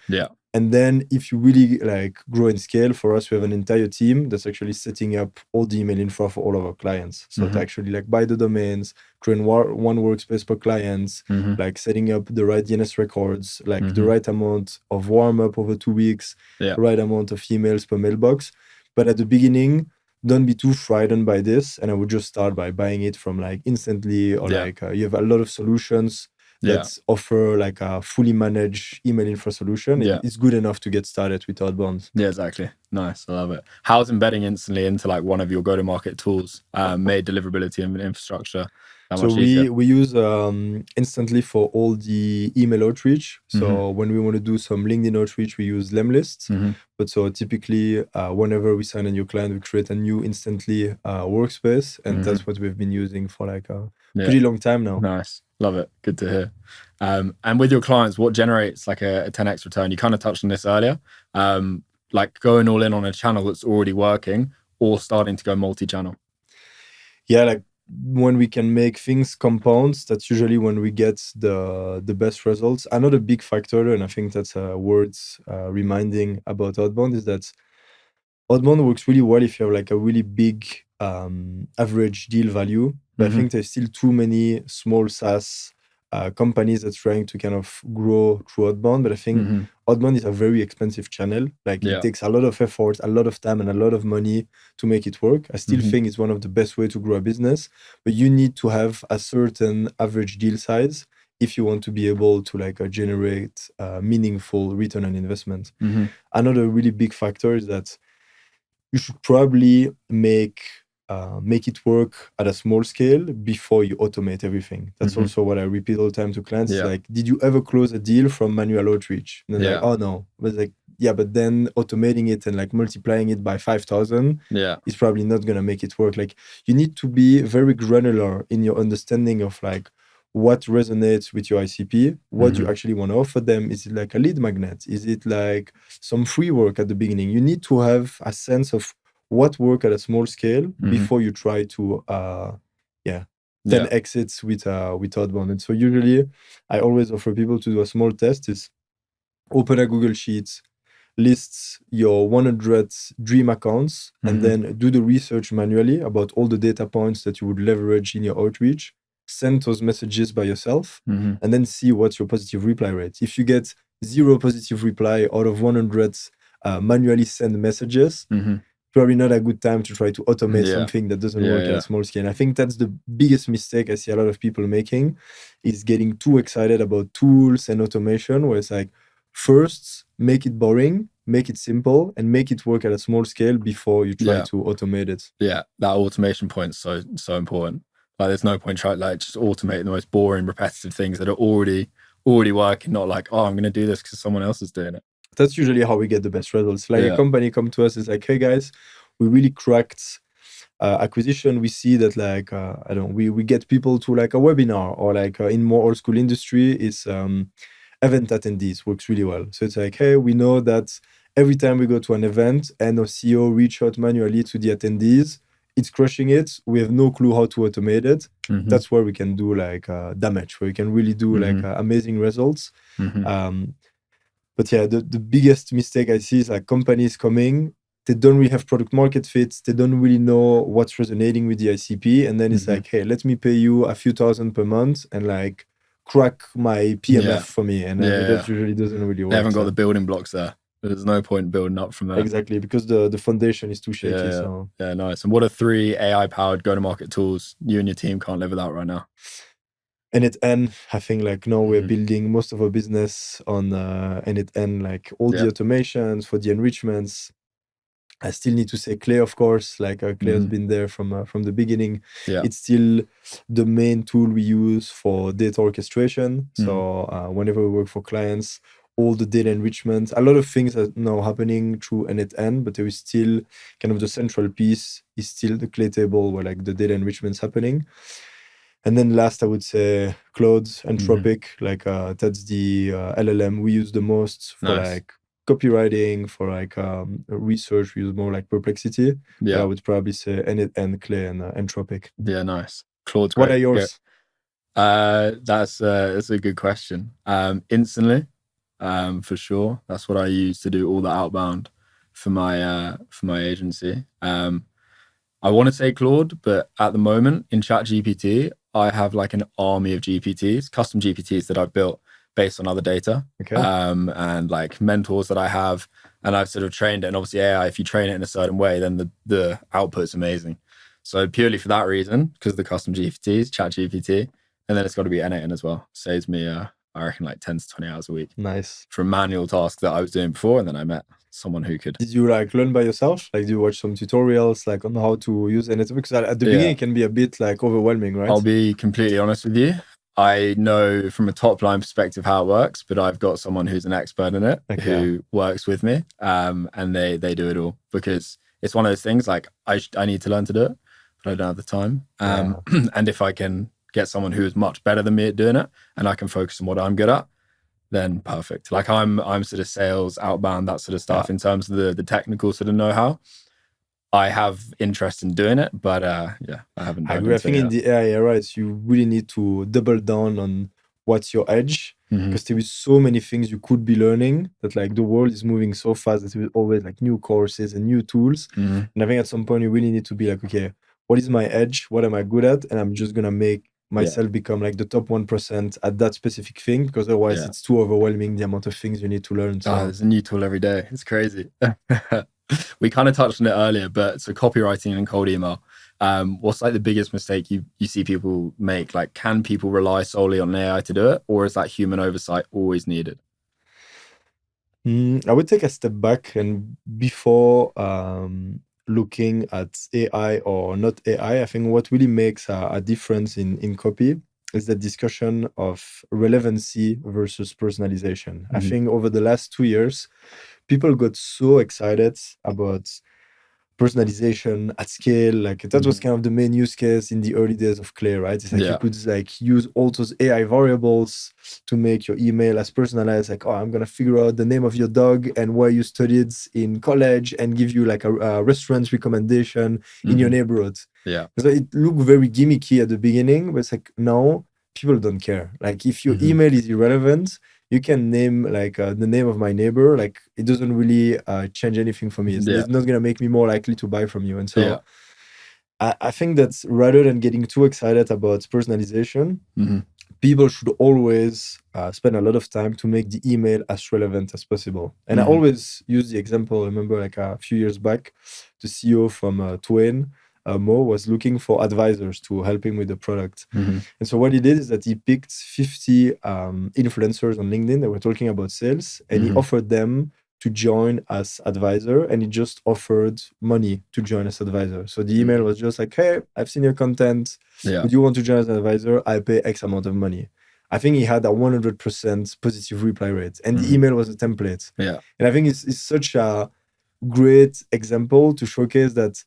[SPEAKER 2] And then if you really like grow and scale, for us, we have an entire team that's actually setting up all the email infra for all of our clients. So to actually like buy the domains, create one workspace per client, like setting up the right DNS records, like the right amount of warm up over 2 weeks, right amount of emails per mailbox. But at the beginning, don't be too frightened by this. And I would just start by buying it from like Instantly or like you have a lot of solutions that offer like a fully managed email infra solution. It's good enough to get started with outbound.
[SPEAKER 1] Yeah, exactly. Nice. I love it. How's embedding Instantly into like one of your go-to-market tools made deliverability and infrastructure that
[SPEAKER 2] so
[SPEAKER 1] much easier?
[SPEAKER 2] we use Instantly for all the email outreach. So when we want to do some LinkedIn outreach, we use Lemlist. But so typically whenever we sign a new client, we create a new Instantly workspace. And that's what we've been using for like a pretty long time now.
[SPEAKER 1] Nice. Love it. Good to hear. And with your clients, what generates like a 10x return? You kind of touched on this earlier. Like going all in on a channel that's already working or starting to go multi-channel?
[SPEAKER 2] Yeah, like when we can make things compound, that's usually when we get the best results. Another big factor, and I think that's worth reminding about outbound, is that outbound works really well if you have like a really big average deal value. But I think there's still too many small SaaS companies that's trying to kind of grow through outbound. But I think outbound is a very expensive channel. Like it takes a lot of effort, a lot of time, and a lot of money to make it work. I still think it's one of the best way to grow a business, but you need to have a certain average deal size if you want to be able to like generate meaningful return on investment. Another really big factor is that you should probably make it work at a small scale before you automate everything. That's also what I repeat all the time to clients. Like, did you ever close a deal from manual outreach? And they're like, oh no. But like, yeah, but then automating it and like multiplying it by 5,000 is probably not gonna make it work. Like you need to be very granular in your understanding of like what resonates with your ICP, what you actually want to offer them. Is it like a lead magnet? Is it like some free work at the beginning? You need to have a sense of what work at a small scale before you try to 10 exits with outbound. And so usually I always offer people to do a small test is open a Google Sheets, lists your 100 dream accounts, and then do the research manually about all the data points that you would leverage in your outreach. Send those messages by yourself, and then see what's your positive reply rate. If you get 0 positive reply out of 100 manually sent messages, probably not a good time to try to automate something that doesn't work at a small scale. And I think that's the biggest mistake I see a lot of people making, is getting too excited about tools and automation, where it's like, first, make it boring, make it simple, and make it work at a small scale before you try to automate it.
[SPEAKER 1] Yeah, that automation point is so important. Like there's no point trying like just automating the most boring, repetitive things that are already working, not like, oh, I'm going to do this because someone else is doing it.
[SPEAKER 2] That's usually how we get the best results. Like a company come to us, is like, hey guys, we really cracked acquisition. We see that like, I don't know, we get people to like a webinar, or like in more old school industry is event attendees works really well. So it's like, hey, we know that every time we go to an event and our CEO reach out manually to the attendees, it's crushing it. We have no clue how to automate it.
[SPEAKER 1] Mhm.
[SPEAKER 2] That's where we can do like damage, where we can really do like amazing results.
[SPEAKER 1] Mhm.
[SPEAKER 2] But yeah, the biggest mistake I see is like companies coming, they don't really have product market fit. They don't really know what's resonating with the ICP. And then it's like, hey, let me pay you a few thousand per month and like crack my PMF
[SPEAKER 1] Yeah.
[SPEAKER 2] for me. And then that usually doesn't really work.
[SPEAKER 1] They haven't got the building blocks there. There's no point building up from there.
[SPEAKER 2] Exactly, because the foundation is too shaky.
[SPEAKER 1] Yeah, nice. And what are 3 AI-powered go-to-market tools you and your team can't live without right now?
[SPEAKER 2] N8N, I think like now we're building most of our business on N8N, like all the automations for the enrichments. I still need to say Clay, of course, like Clay has been there from the beginning.
[SPEAKER 1] Yeah.
[SPEAKER 2] It's still the main tool we use for data orchestration. So whenever we work for clients, all the data enrichment, a lot of things are now happening through N8N, but there is still kind of the central piece is still the Clay table where like the data enrichment is happening. And then last, I would say Claude, Anthropic, like that's the LLM we use the most for like copywriting, for like research. We use more like Perplexity.
[SPEAKER 1] Yeah.
[SPEAKER 2] But I would probably say N8N, Clay, and Anthropic.
[SPEAKER 1] Yeah, nice. Claude's great.
[SPEAKER 2] What are yours?
[SPEAKER 1] That's a good question. Instantly, for sure. That's what I use to do all the outbound for my agency. I want to say Claude, but at the moment in ChatGPT, I have like an army of GPTs, custom GPTs that I've built based on other data, and like mentors that I have, and I've sort of trained it. And obviously AI, if you train it in a certain way, then the output's amazing. So purely for that reason, because of the custom GPTs, ChatGPT, and then it's got to be N8N as well. Saves me, I reckon, like 10 to 20 hours a week.
[SPEAKER 2] Nice.
[SPEAKER 1] From manual tasks that I was doing before, and then I met someone who could.
[SPEAKER 2] Did you like learn by yourself? Like, do you watch some tutorials like on how to use N8N? Because at the beginning it can be a bit like overwhelming, right?
[SPEAKER 1] I'll be completely honest with you. I know from a top line perspective how it works, but I've got someone who's an expert in it who works with me, and they do it all, because it's one of those things like I need to learn to do it, but I don't have the time. And if I can get someone who is much better than me at doing it, and I can focus on what I'm good at, then perfect. Like I'm sort of sales, outbound, that sort of stuff in terms of the technical sort of know-how. I have interest in doing it, but I haven't done it.
[SPEAKER 2] I think in the AI era, you really need to double down on what's your edge, because there is so many things you could be learning that like the world is moving so fast that there is always like new courses and new tools. And I think at some point you really need to be like, okay, what is my edge? What am I good at? And I'm just gonna make myself become like the top 1% at that specific thing, because otherwise it's too overwhelming, the amount of things you need to learn. So
[SPEAKER 1] there's a new tool every day. It's crazy. We kind of touched on it earlier, but so copywriting and cold email, what's like the biggest mistake you see people make? Like, can people rely solely on AI to do it, or is that human oversight always needed?
[SPEAKER 2] I would take a step back, and before looking at AI or not AI, I think what really makes a difference in copy is the discussion of relevancy versus personalization. I think over the last 2 years, people got so excited about personalization at scale. Like that was kind of the main use case in the early days of Clay, right? It's like you could like use all those AI variables to make your email as personalized. Like, oh, I'm gonna figure out the name of your dog and where you studied in college and give you like a restaurant recommendation in your neighborhood.
[SPEAKER 1] Yeah.
[SPEAKER 2] So it looked very gimmicky at the beginning, but it's like now people don't care. Like if your email is irrelevant, you can name like the name of my neighbor. Like it doesn't really change anything for me. It's not gonna make me more likely to buy from you. And so I think that rather than getting too excited about personalization, people should always spend a lot of time to make the email as relevant as possible. And I always use the example. I remember like a few years back, the CEO from Twain, Mo, was looking for advisors to help him with the product. And so what he did is that he picked 50 influencers on LinkedIn that were talking about sales, and he offered them to join as advisor, and he just offered money to join as advisor. So the email was just like, hey, I've seen your content. Would you want to join as an advisor? I pay X amount of money. I think he had a 100% positive reply rate, and the email was a template. And I think it's such a great example to showcase that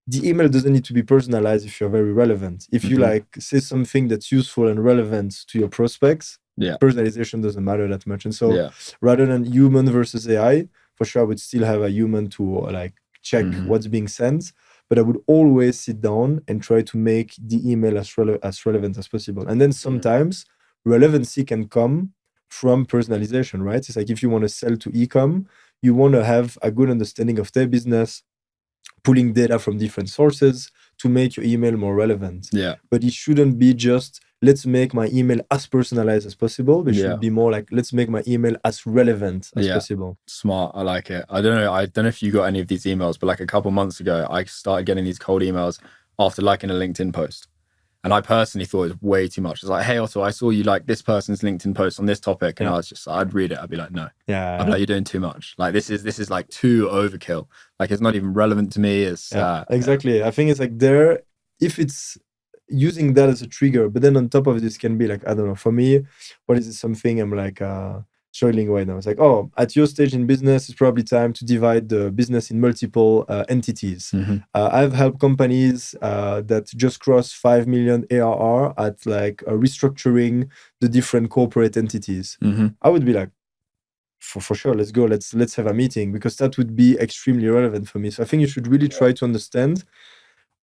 [SPEAKER 2] the email doesn't need to be personalized if you're very relevant. If you like say something that's useful and relevant to your prospects, personalization doesn't matter that much. And so rather than human versus AI, for sure I would still have a human to like check what's being sent. but I would always sit down and try to make the email as relevant as possible. And then sometimes relevancy can come from personalization, right? It's like if you want to sell to e-com, you want to have a good understanding of their business, pulling data from different sources to make your email more relevant.
[SPEAKER 1] Yeah.
[SPEAKER 2] But it shouldn't be just, let's make my email as personalized as possible. But it should be more like, let's make my email as relevant as possible.
[SPEAKER 1] Smart. I like it. I don't know if you got any of these emails, but like a couple months ago, I started getting these cold emails after liking a LinkedIn post. And I personally thought it was way too much. It's like, hey, Otto, I saw you like this person's LinkedIn post on this topic. And I was just, I'd read it. I'd be like, no.
[SPEAKER 2] Yeah.
[SPEAKER 1] I'd be like, you're doing too much. Like, this is like too overkill. Like, it's not even relevant to me. It's
[SPEAKER 2] exactly. I think it's like there, if it's using that as a trigger, but then on top of this can be like, I don't know, for me, what is it, something I'm like struggling right now? It's like, oh, at your stage in business, it's probably time to divide the business in multiple entities. I've helped companies that just crossed 5 million ARR at like restructuring the different corporate entities. I would be like, for sure, let's go, let's have a meeting, because that would be extremely relevant for me. So I think you should really try to understand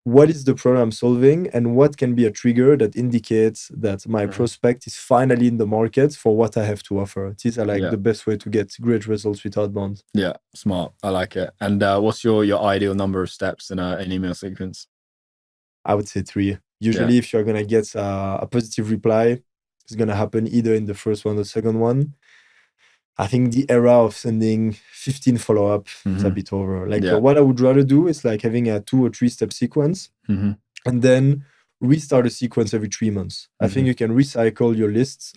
[SPEAKER 2] what is the problem I'm solving and what can be a trigger that indicates that my prospect is finally in the market for what I have to offer. These are like the best way to get great results with outbound.
[SPEAKER 1] Yeah, smart. I like it. And what's your ideal number of steps in an email sequence?
[SPEAKER 2] I would say 3. Usually, if you're gonna get a positive reply, it's gonna happen either in the first one or the second one. I think the era of sending 15 follow-up is a bit over. Like what I would rather do is like having a 2 or 3 step sequence and then restart a sequence every 3 months. I think you can recycle your lists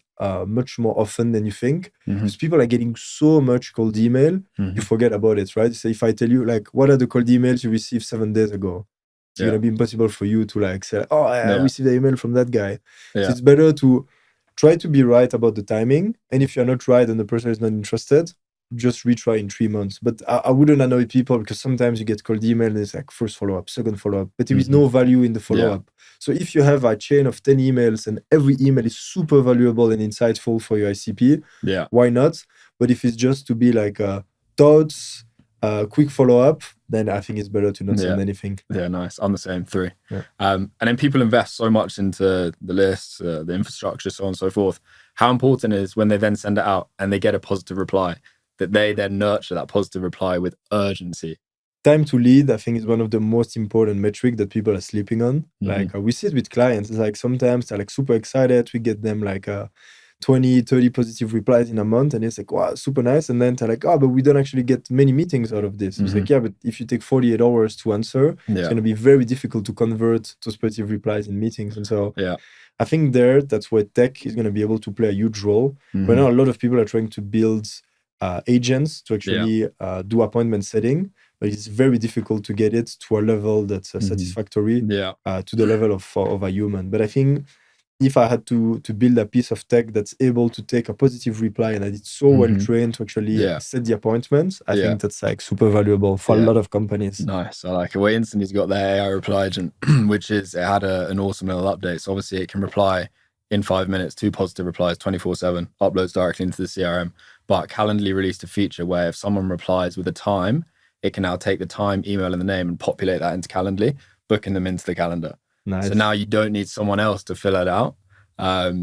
[SPEAKER 2] much more often than you think, because people are getting so much cold email, you forget about it, right? So if I tell you like, what are the cold emails you received 7 days ago? It's gonna be impossible for you to like say, oh, I received an email from that guy. So it's better to try to be right about the timing. And if you're not right and the person is not interested, just retry in 3 months. But I wouldn't annoy people, because sometimes you get cold email and it's like first follow-up, second follow-up, but there is no value in the follow-up. So if you have a chain of 10 emails and every email is super valuable and insightful for your ICP, why not? But if it's just to be like thoughts, quick follow-up, then I think it's better to not send anything.
[SPEAKER 1] Yeah, nice. I'm the same, 3. And then people invest so much into the lists, the infrastructure, so on and so forth. How important is when they then send it out and they get a positive reply, that they then nurture that positive reply with urgency?
[SPEAKER 2] Time to lead, I think, is one of the most important metrics that people are sleeping on. Like we see it with clients. It's like sometimes they're like super excited. We get them like 20, 30 positive replies in a month, and it's like, wow, super nice. And then they're like, oh, but we don't actually get many meetings out of this. It's like, yeah, but if you take 48 hours to answer, it's going to be very difficult to convert those positive replies in meetings. And so I think that's where tech is going to be able to play a huge role. Right now, a lot of people are trying to build agents to actually do appointment setting, but it's very difficult to get it to a level that's satisfactory to the level of a human. But I think if I had to build a piece of tech that's able to take a positive reply and that it's so well trained to actually set the appointments, I think that's like super valuable for a lot of companies.
[SPEAKER 1] Nice. I like it. Well, instantly's got their AI reply agent, which is, it had an awesome little update. So obviously it can reply in 5 minutes, 2 positive replies 24/7, uploads directly into the CRM. But Calendly released a feature where if someone replies with a time, it can now take the time, email, and the name and populate that into Calendly, booking them into the calendar.
[SPEAKER 2] Nice.
[SPEAKER 1] So now you don't need someone else to fill it out.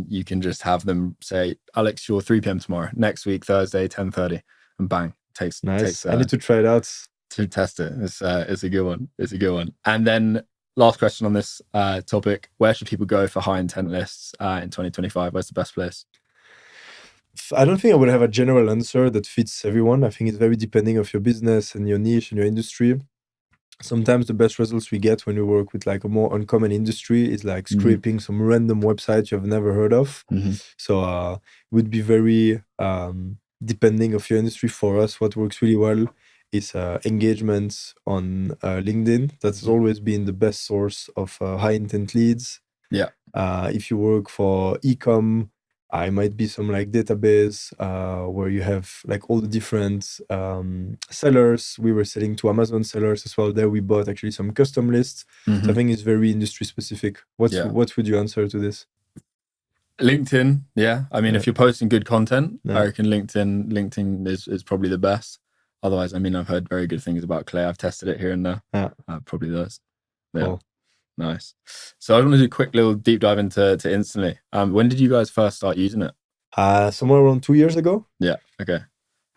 [SPEAKER 1] You can just have them say, Alex, you're 3 p.m. tomorrow, next week, Thursday, 10:30, and bang, takes.
[SPEAKER 2] I need to try it out.
[SPEAKER 1] To test it. It's a good one. It's a good one. And then last question on this topic, where should people go for high intent lists in 2025? Where's the best place?
[SPEAKER 2] I don't think I would have a general answer that fits everyone. I think it's very depending of your business and your niche and your industry. Sometimes the best results we get when we work with like a more uncommon industry is like scraping some random website you have never heard of. So it would be very depending of your industry. For us, what works really well is engagement on LinkedIn. That's always been the best source of high intent leads. If you work for e-com, I might be some like database where you have like all the different sellers. We were selling to Amazon sellers as well. There we bought actually some custom lists. So I think it's very industry specific. What would you answer to this?
[SPEAKER 1] LinkedIn, I mean, if you're posting good content, I reckon LinkedIn is probably the best. Otherwise, I mean, I've heard very good things about Clay. I've tested it here and there. Probably those. Yeah.
[SPEAKER 2] Cool.
[SPEAKER 1] Nice. So I want to do a quick little deep dive into Instantly. When did you guys first start using it?
[SPEAKER 2] Somewhere around 2 years ago.
[SPEAKER 1] Yeah. Okay.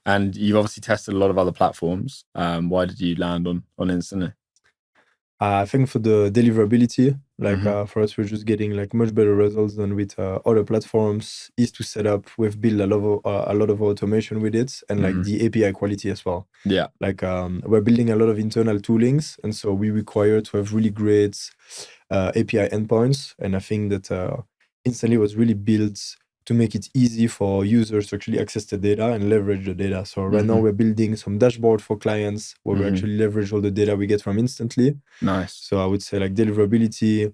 [SPEAKER 1] And you've obviously tested a lot of other platforms. Why did you land on Instantly?
[SPEAKER 2] I think for the deliverability, for us, we're just getting like much better results than with other platforms. Easy to set up. We've built a lot of automation with it, and like the API quality as well.
[SPEAKER 1] Yeah.
[SPEAKER 2] We're building a lot of internal toolings, and so we require to have really great API endpoints. And I think that Instantly was really built to make it easy for users to actually access the data and leverage the data. So right now we're building some dashboard for clients where we actually leverage all the data we get from Instantly.
[SPEAKER 1] Nice.
[SPEAKER 2] So I would say like deliverability,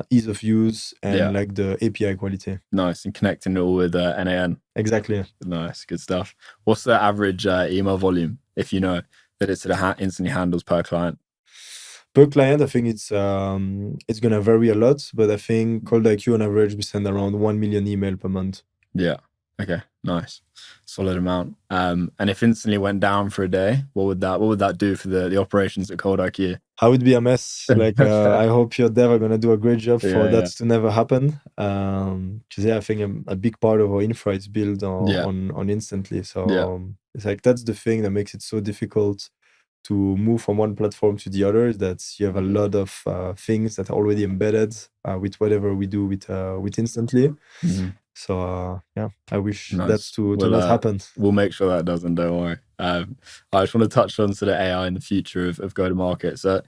[SPEAKER 2] ease of use, and like the API quality.
[SPEAKER 1] Nice. And connecting it all with NAN.
[SPEAKER 2] Exactly.
[SPEAKER 1] Nice. Good stuff. What's the average email volume, if you know, that it sort of instantly handles per client?
[SPEAKER 2] Per client, I think it's gonna vary a lot, but I think ColdIQ on average we send around 1 million email per month.
[SPEAKER 1] Yeah. Okay. Nice. Solid amount. And if Instantly went down for a day, what would that do for the operations at ColdIQ?
[SPEAKER 2] I would be a mess. I hope your dev are gonna do a great job for that to never happen. Because I think a big part of our infra is built on Instantly. So it's like that's the thing that makes it so difficult to move from one platform to the other, is that you have a lot of things that are already embedded with whatever we do with Instantly. So I wish that's to not happen.
[SPEAKER 1] We'll make sure that doesn't, don't worry. I just want to touch on sort of AI in the future of go-to-market. So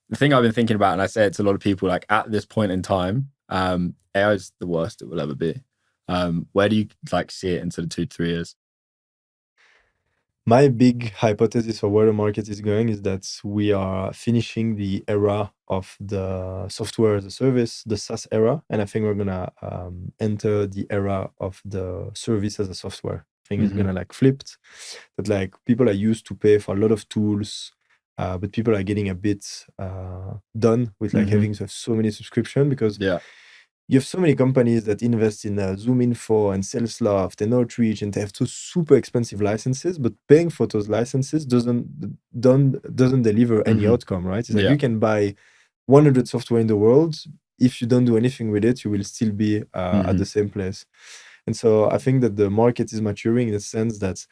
[SPEAKER 1] the thing I've been thinking about, and I say it to a lot of people, like at this point in time, AI is the worst it will ever be. Where do you like see it in sort of 2 to 3 years?
[SPEAKER 2] My big hypothesis for where the market is going is that we are finishing the era of the software as a service, the SaaS era, and I think we're gonna enter the era of the service as a software. I think it's gonna like flipped. That like people are used to pay for a lot of tools, but people are getting a bit done with like having to have so many subscription, because you have so many companies that invest in Zoom Info and Salesloft and Outreach, and they have those super expensive licenses, but paying for those licenses doesn't deliver any outcome, right? It's like you can buy 100 software in the world. If you don't do anything with it, you will still be at the same place. And so I think that the market is maturing in the sense that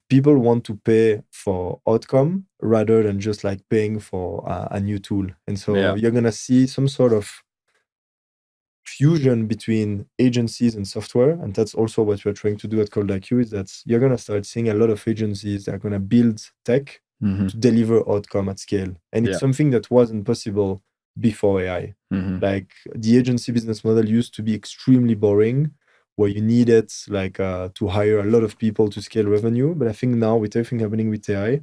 [SPEAKER 2] people want to pay for outcome rather than just like paying for a new tool. And so you're gonna see some sort of fusion between agencies and software, and that's also what we're trying to do at ColdIQ, is that you're going to start seeing a lot of agencies that are going to build tech to deliver outcome at scale, and it's something that wasn't possible before AI. Like the agency business model used to be extremely boring, where you needed like to hire a lot of people to scale revenue, but I think now with everything happening with AI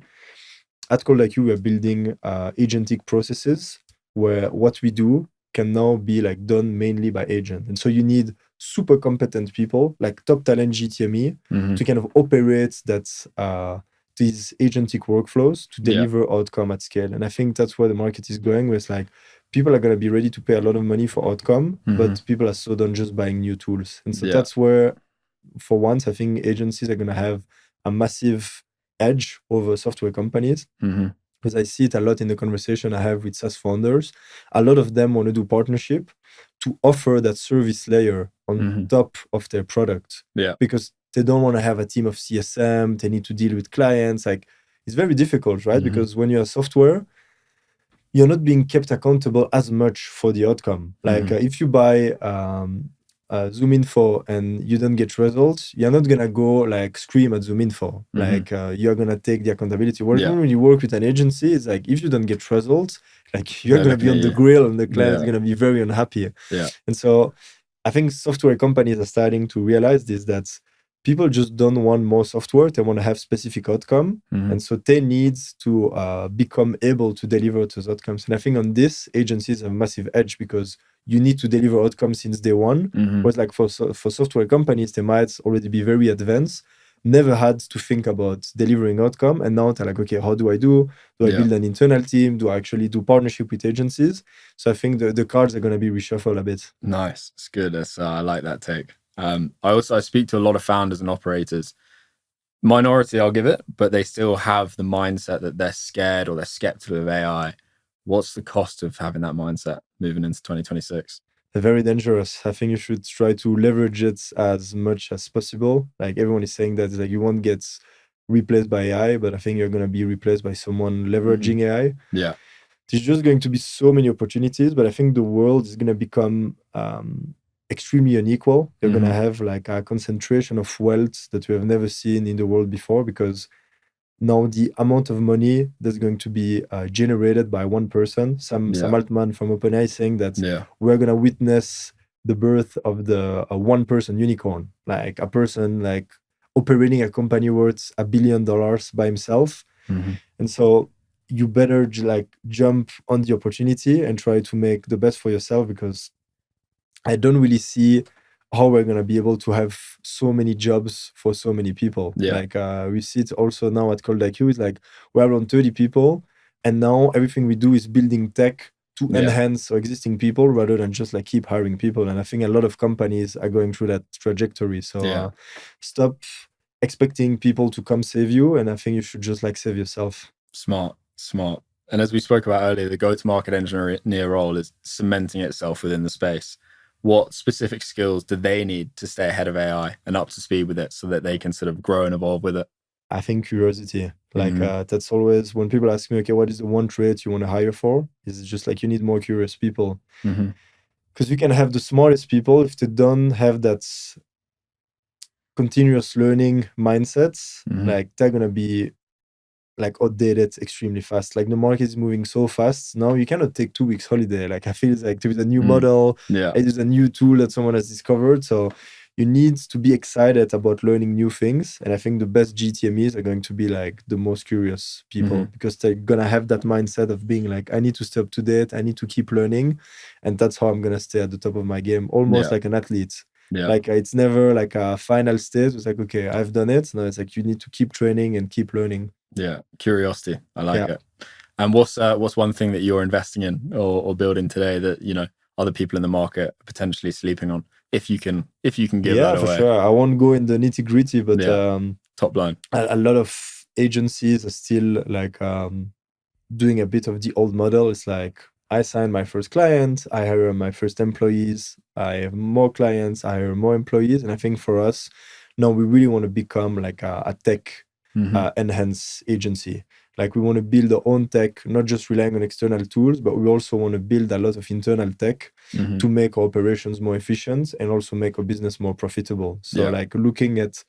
[SPEAKER 2] at ColdIQ, we're building agentic processes where what we do can now be like done mainly by agent. And so you need super competent people, like top talent GTME, to kind of operate that these agentic workflows to deliver outcome at scale. And I think that's where the market is going, with like people are going to be ready to pay a lot of money for outcome, but people are so done just buying new tools. And so that's where, for once, I think agencies are going to have a massive edge over software companies. Because I see it a lot in the conversation I have with SaaS founders. A lot of them want to do partnership to offer that service layer on top of their product. Because they don't want to have a team of CSM. They need to deal with clients. Like, it's very difficult, right? Because when you're a software, you're not being kept accountable as much for the outcome. Like if you buy Zoom Info and you don't get results, you're not gonna go like scream at Zoom Info. Like you're gonna take the accountability. When you work with an agency, it's like if you don't get results, like you're gonna be on the grill and the client's gonna be very unhappy. And so I think software companies are starting to realize this, that people just don't want more software. They want to have specific outcome. And so they need to become able to deliver those outcomes. And I think on this, agencies have a massive edge, because you need to deliver outcomes since day one. Whereas like for software companies, they might already be very advanced, never had to think about delivering outcome. And now they're like, okay, how do I do? Do I build an internal team? Do I actually do partnership with agencies? So I think the cards are going to be reshuffled a bit.
[SPEAKER 1] Nice. It's good. I like that take. I speak to a lot of founders and operators. Minority, I'll give it, but they still have the mindset that they're scared or they're skeptical of AI. What's the cost of having that mindset moving into 2026?
[SPEAKER 2] They're very dangerous. I think you should try to leverage it as much as possible. Like everyone is saying that like you won't get replaced by AI, but I think you're gonna be replaced by someone leveraging AI.
[SPEAKER 1] Yeah.
[SPEAKER 2] There's just going to be so many opportunities, but I think the world is gonna become extremely unequal. You're gonna have like a concentration of wealth that we have never seen in the world before, because now the amount of money that's going to be generated by one person, some Altman from OpenAI is saying that we're going to witness the birth of the one person unicorn, like a person like operating a company worth $1 billion by himself. And so you better like jump on the opportunity and try to make the best for yourself, because I don't really see how we're gonna be able to have so many jobs for so many people. Like we see it also now at ColdIQ, is like we're around 30 people, and now everything we do is building tech to enhance our existing people rather than just like keep hiring people. And I think a lot of companies are going through that trajectory. So stop expecting people to come save you, and I think you should just like save yourself.
[SPEAKER 1] Smart. And as we spoke about earlier, the go-to-market engineer role is cementing itself within the space. What specific skills do they need to stay ahead of AI and up to speed with it so that they can sort of grow and evolve with it?
[SPEAKER 2] I think curiosity. Like that's always when people ask me, okay, what is the one trait you want to hire for? Is just like you need more curious people. Because you can have the smartest people, if they don't have that continuous learning mindsets, like they're gonna be like outdated extremely fast. Like the market is moving so fast now, you cannot take 2 weeks holiday. Like I feel like there is a new model, it is a new tool that someone has discovered, so you need to be excited about learning new things. And I think the best GTMEs are going to be like the most curious people, because they're gonna have that mindset of being like, I need to stay up to date, I need to keep learning, and that's how I'm gonna stay at the top of my game, almost like an athlete. Like it's never like a final stage. It's like, okay, I've done it. No, it's like you need to keep training and keep learning.
[SPEAKER 1] Curiosity. I like it. And what's one thing that you're investing in or building today that, you know, other people in the market are potentially sleeping on? If you can give that away.
[SPEAKER 2] For sure. I won't go in the nitty gritty, but
[SPEAKER 1] top line.
[SPEAKER 2] A lot of agencies are still like doing a bit of the old model. It's like I sign my first client, I hire my first employees, I have more clients, I hire more employees. And I think for us, now we really want to become like a tech enhance agency. Like we want to build our own tech, not just relying on external tools, but we also want to build a lot of internal tech to make our operations more efficient and also make our business more profitable. So like looking at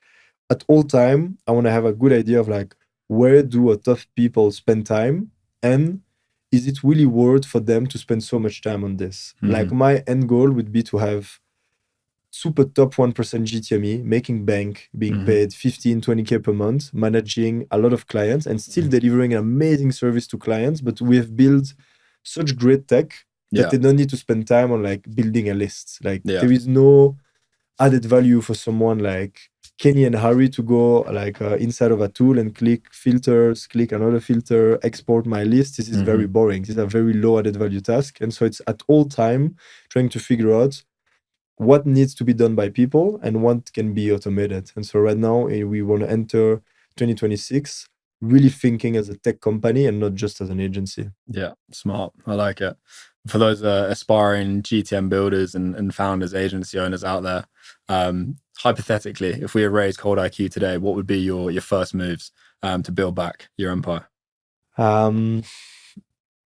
[SPEAKER 2] all time, I want to have a good idea of like, where do our tough people spend time, and is it really worth for them to spend so much time on this? Like my end goal would be to have super top 1% GTME, making bank, being paid 15, 20K per month, managing a lot of clients and still delivering an amazing service to clients. But we have built such great tech that they don't need to spend time on like building a list. Like there is no added value for someone like Kenny and Harry to go like inside of a tool and click filters, click another filter, export my list. This is very boring. This is a very low added value task. And so it's at all time trying to figure out what needs to be done by people and what can be automated. And so right now we want to enter 2026 really thinking as a tech company and not just as an agency.
[SPEAKER 1] Yeah, smart. I like it. For those aspiring GTM builders and founders, agency owners out there, hypothetically, if we raised ColdIQ today, what would be your first moves to build back your empire?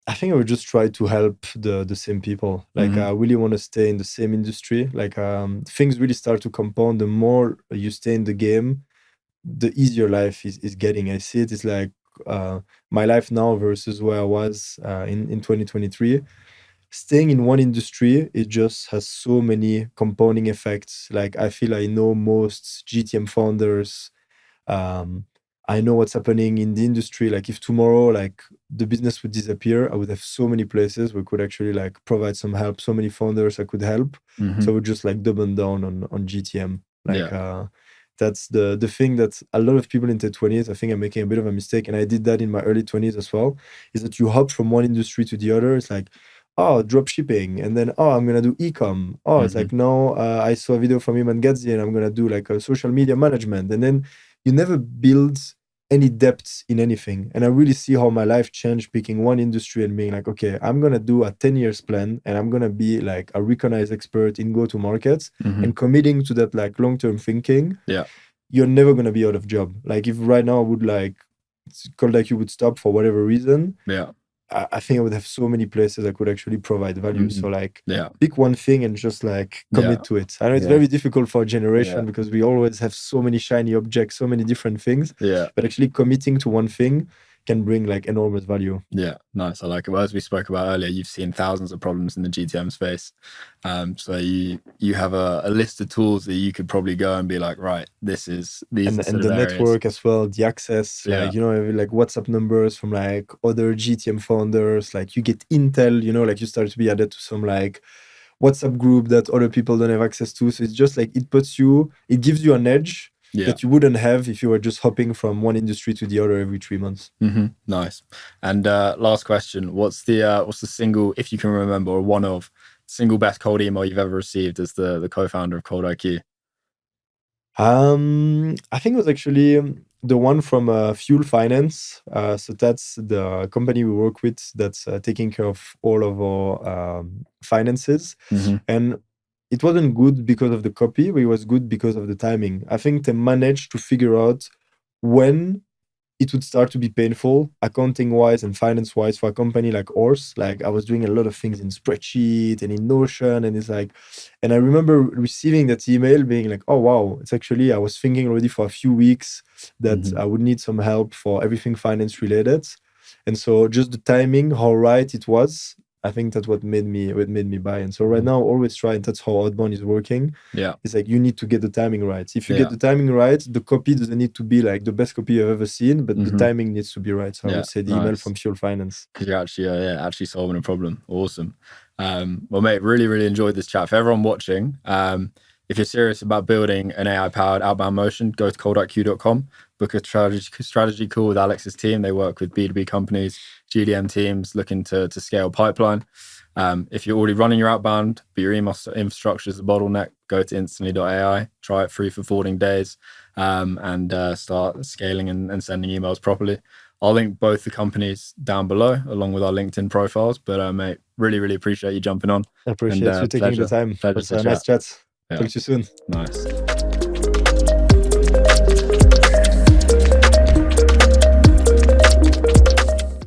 [SPEAKER 2] I think I would just try to help the same people. Like I really want to stay in the same industry. Like things really start to compound. The more you stay in the game, the easier life is getting. I see it. It's like my life now versus where I was in 2023. Staying in one industry, it just has so many compounding effects. Like I feel I know most GTM founders. um, I know what's happening in the industry. Like if tomorrow like the business would disappear, I would have so many places we could actually like provide some help, so many founders I could help. So I would just like double down on GTM. Like that's the thing that a lot of people in their 20s, I think I'm making a bit of a mistake, and I did that in my early 20s as well, is that you hop from one industry to the other. It's like, oh, drop shipping, and then I'm gonna do e-com. It's like, no, I saw a video from Iman Gadzi and I'm gonna do like a social media management. And then you never build any depth in anything. And I really see how my life changed picking one industry and being like, okay, I'm gonna do a 10 years plan and I'm gonna be like a recognized expert in go-to-markets and committing to that like long-term thinking.
[SPEAKER 1] Yeah.
[SPEAKER 2] You're never gonna be out of job. Like if right now I would like ColdIQ would stop for whatever reason,
[SPEAKER 1] Yeah.
[SPEAKER 2] I think I would have so many places I could actually provide value. So like
[SPEAKER 1] Yeah.
[SPEAKER 2] pick one thing and just like commit to it. I know it's very difficult for a generation because we always have so many shiny objects, so many different things.
[SPEAKER 1] Yeah.
[SPEAKER 2] But actually committing to one thing can bring like enormous value.
[SPEAKER 1] Yeah, nice. I like it. Well, as we spoke about earlier, you've seen thousands of problems in the GTM space. So you have a list of tools that you could probably go and be like, right, these are
[SPEAKER 2] And
[SPEAKER 1] sort
[SPEAKER 2] the
[SPEAKER 1] of areas.
[SPEAKER 2] network as well, the access, like, you know, like WhatsApp numbers from like other GTM founders, like you get intel, you know, like you start to be added to some like WhatsApp group that other people don't have access to. So it's just like it gives you an edge that you wouldn't have if you were just hopping from one industry to the other every 3 months.
[SPEAKER 1] Nice. And last question: what's the single, if you can remember, or one of single best cold email you've ever received as the co-founder of ColdIQ?
[SPEAKER 2] I think it was actually the one from Fuel Finance. So that's the company we work with that's taking care of all of our finances. And it wasn't good because of the copy, but it was good because of the timing. I think they managed to figure out when it would start to be painful, accounting wise and finance wise, for a company like ours. Like I was doing a lot of things in spreadsheet and in Notion, and it's like, and I remember receiving that email being like, oh wow, it's actually, I was thinking already for a few weeks that I would need some help for everything finance related. And so just the timing, how right it was, I think that's what made me buy. And so right now, always try, and that's how outbound is working.
[SPEAKER 1] Yeah,
[SPEAKER 2] it's like you need to get the timing right. If you get the timing right, the copy doesn't need to be like the best copy you've ever seen, but the timing needs to be right. So I would say the email from Fuel Finance.
[SPEAKER 1] Because you're actually actually solving a problem. Awesome. Well, mate, really enjoyed this chat. For everyone watching, if you're serious about building an AI-powered outbound motion, go to coldiq.com, book a strategy call with Alex's team. They work with B2B companies, GTM teams looking to scale pipeline. If you're already running your outbound, but your email infrastructure is a bottleneck, go to instantly.ai, try it free for 14 days, and start scaling and sending emails properly. I'll link both the companies down below, along with our LinkedIn profiles. But mate, really appreciate you jumping on.
[SPEAKER 2] I appreciate you taking the time. It was a nice chat. Talk to you soon.
[SPEAKER 1] Nice.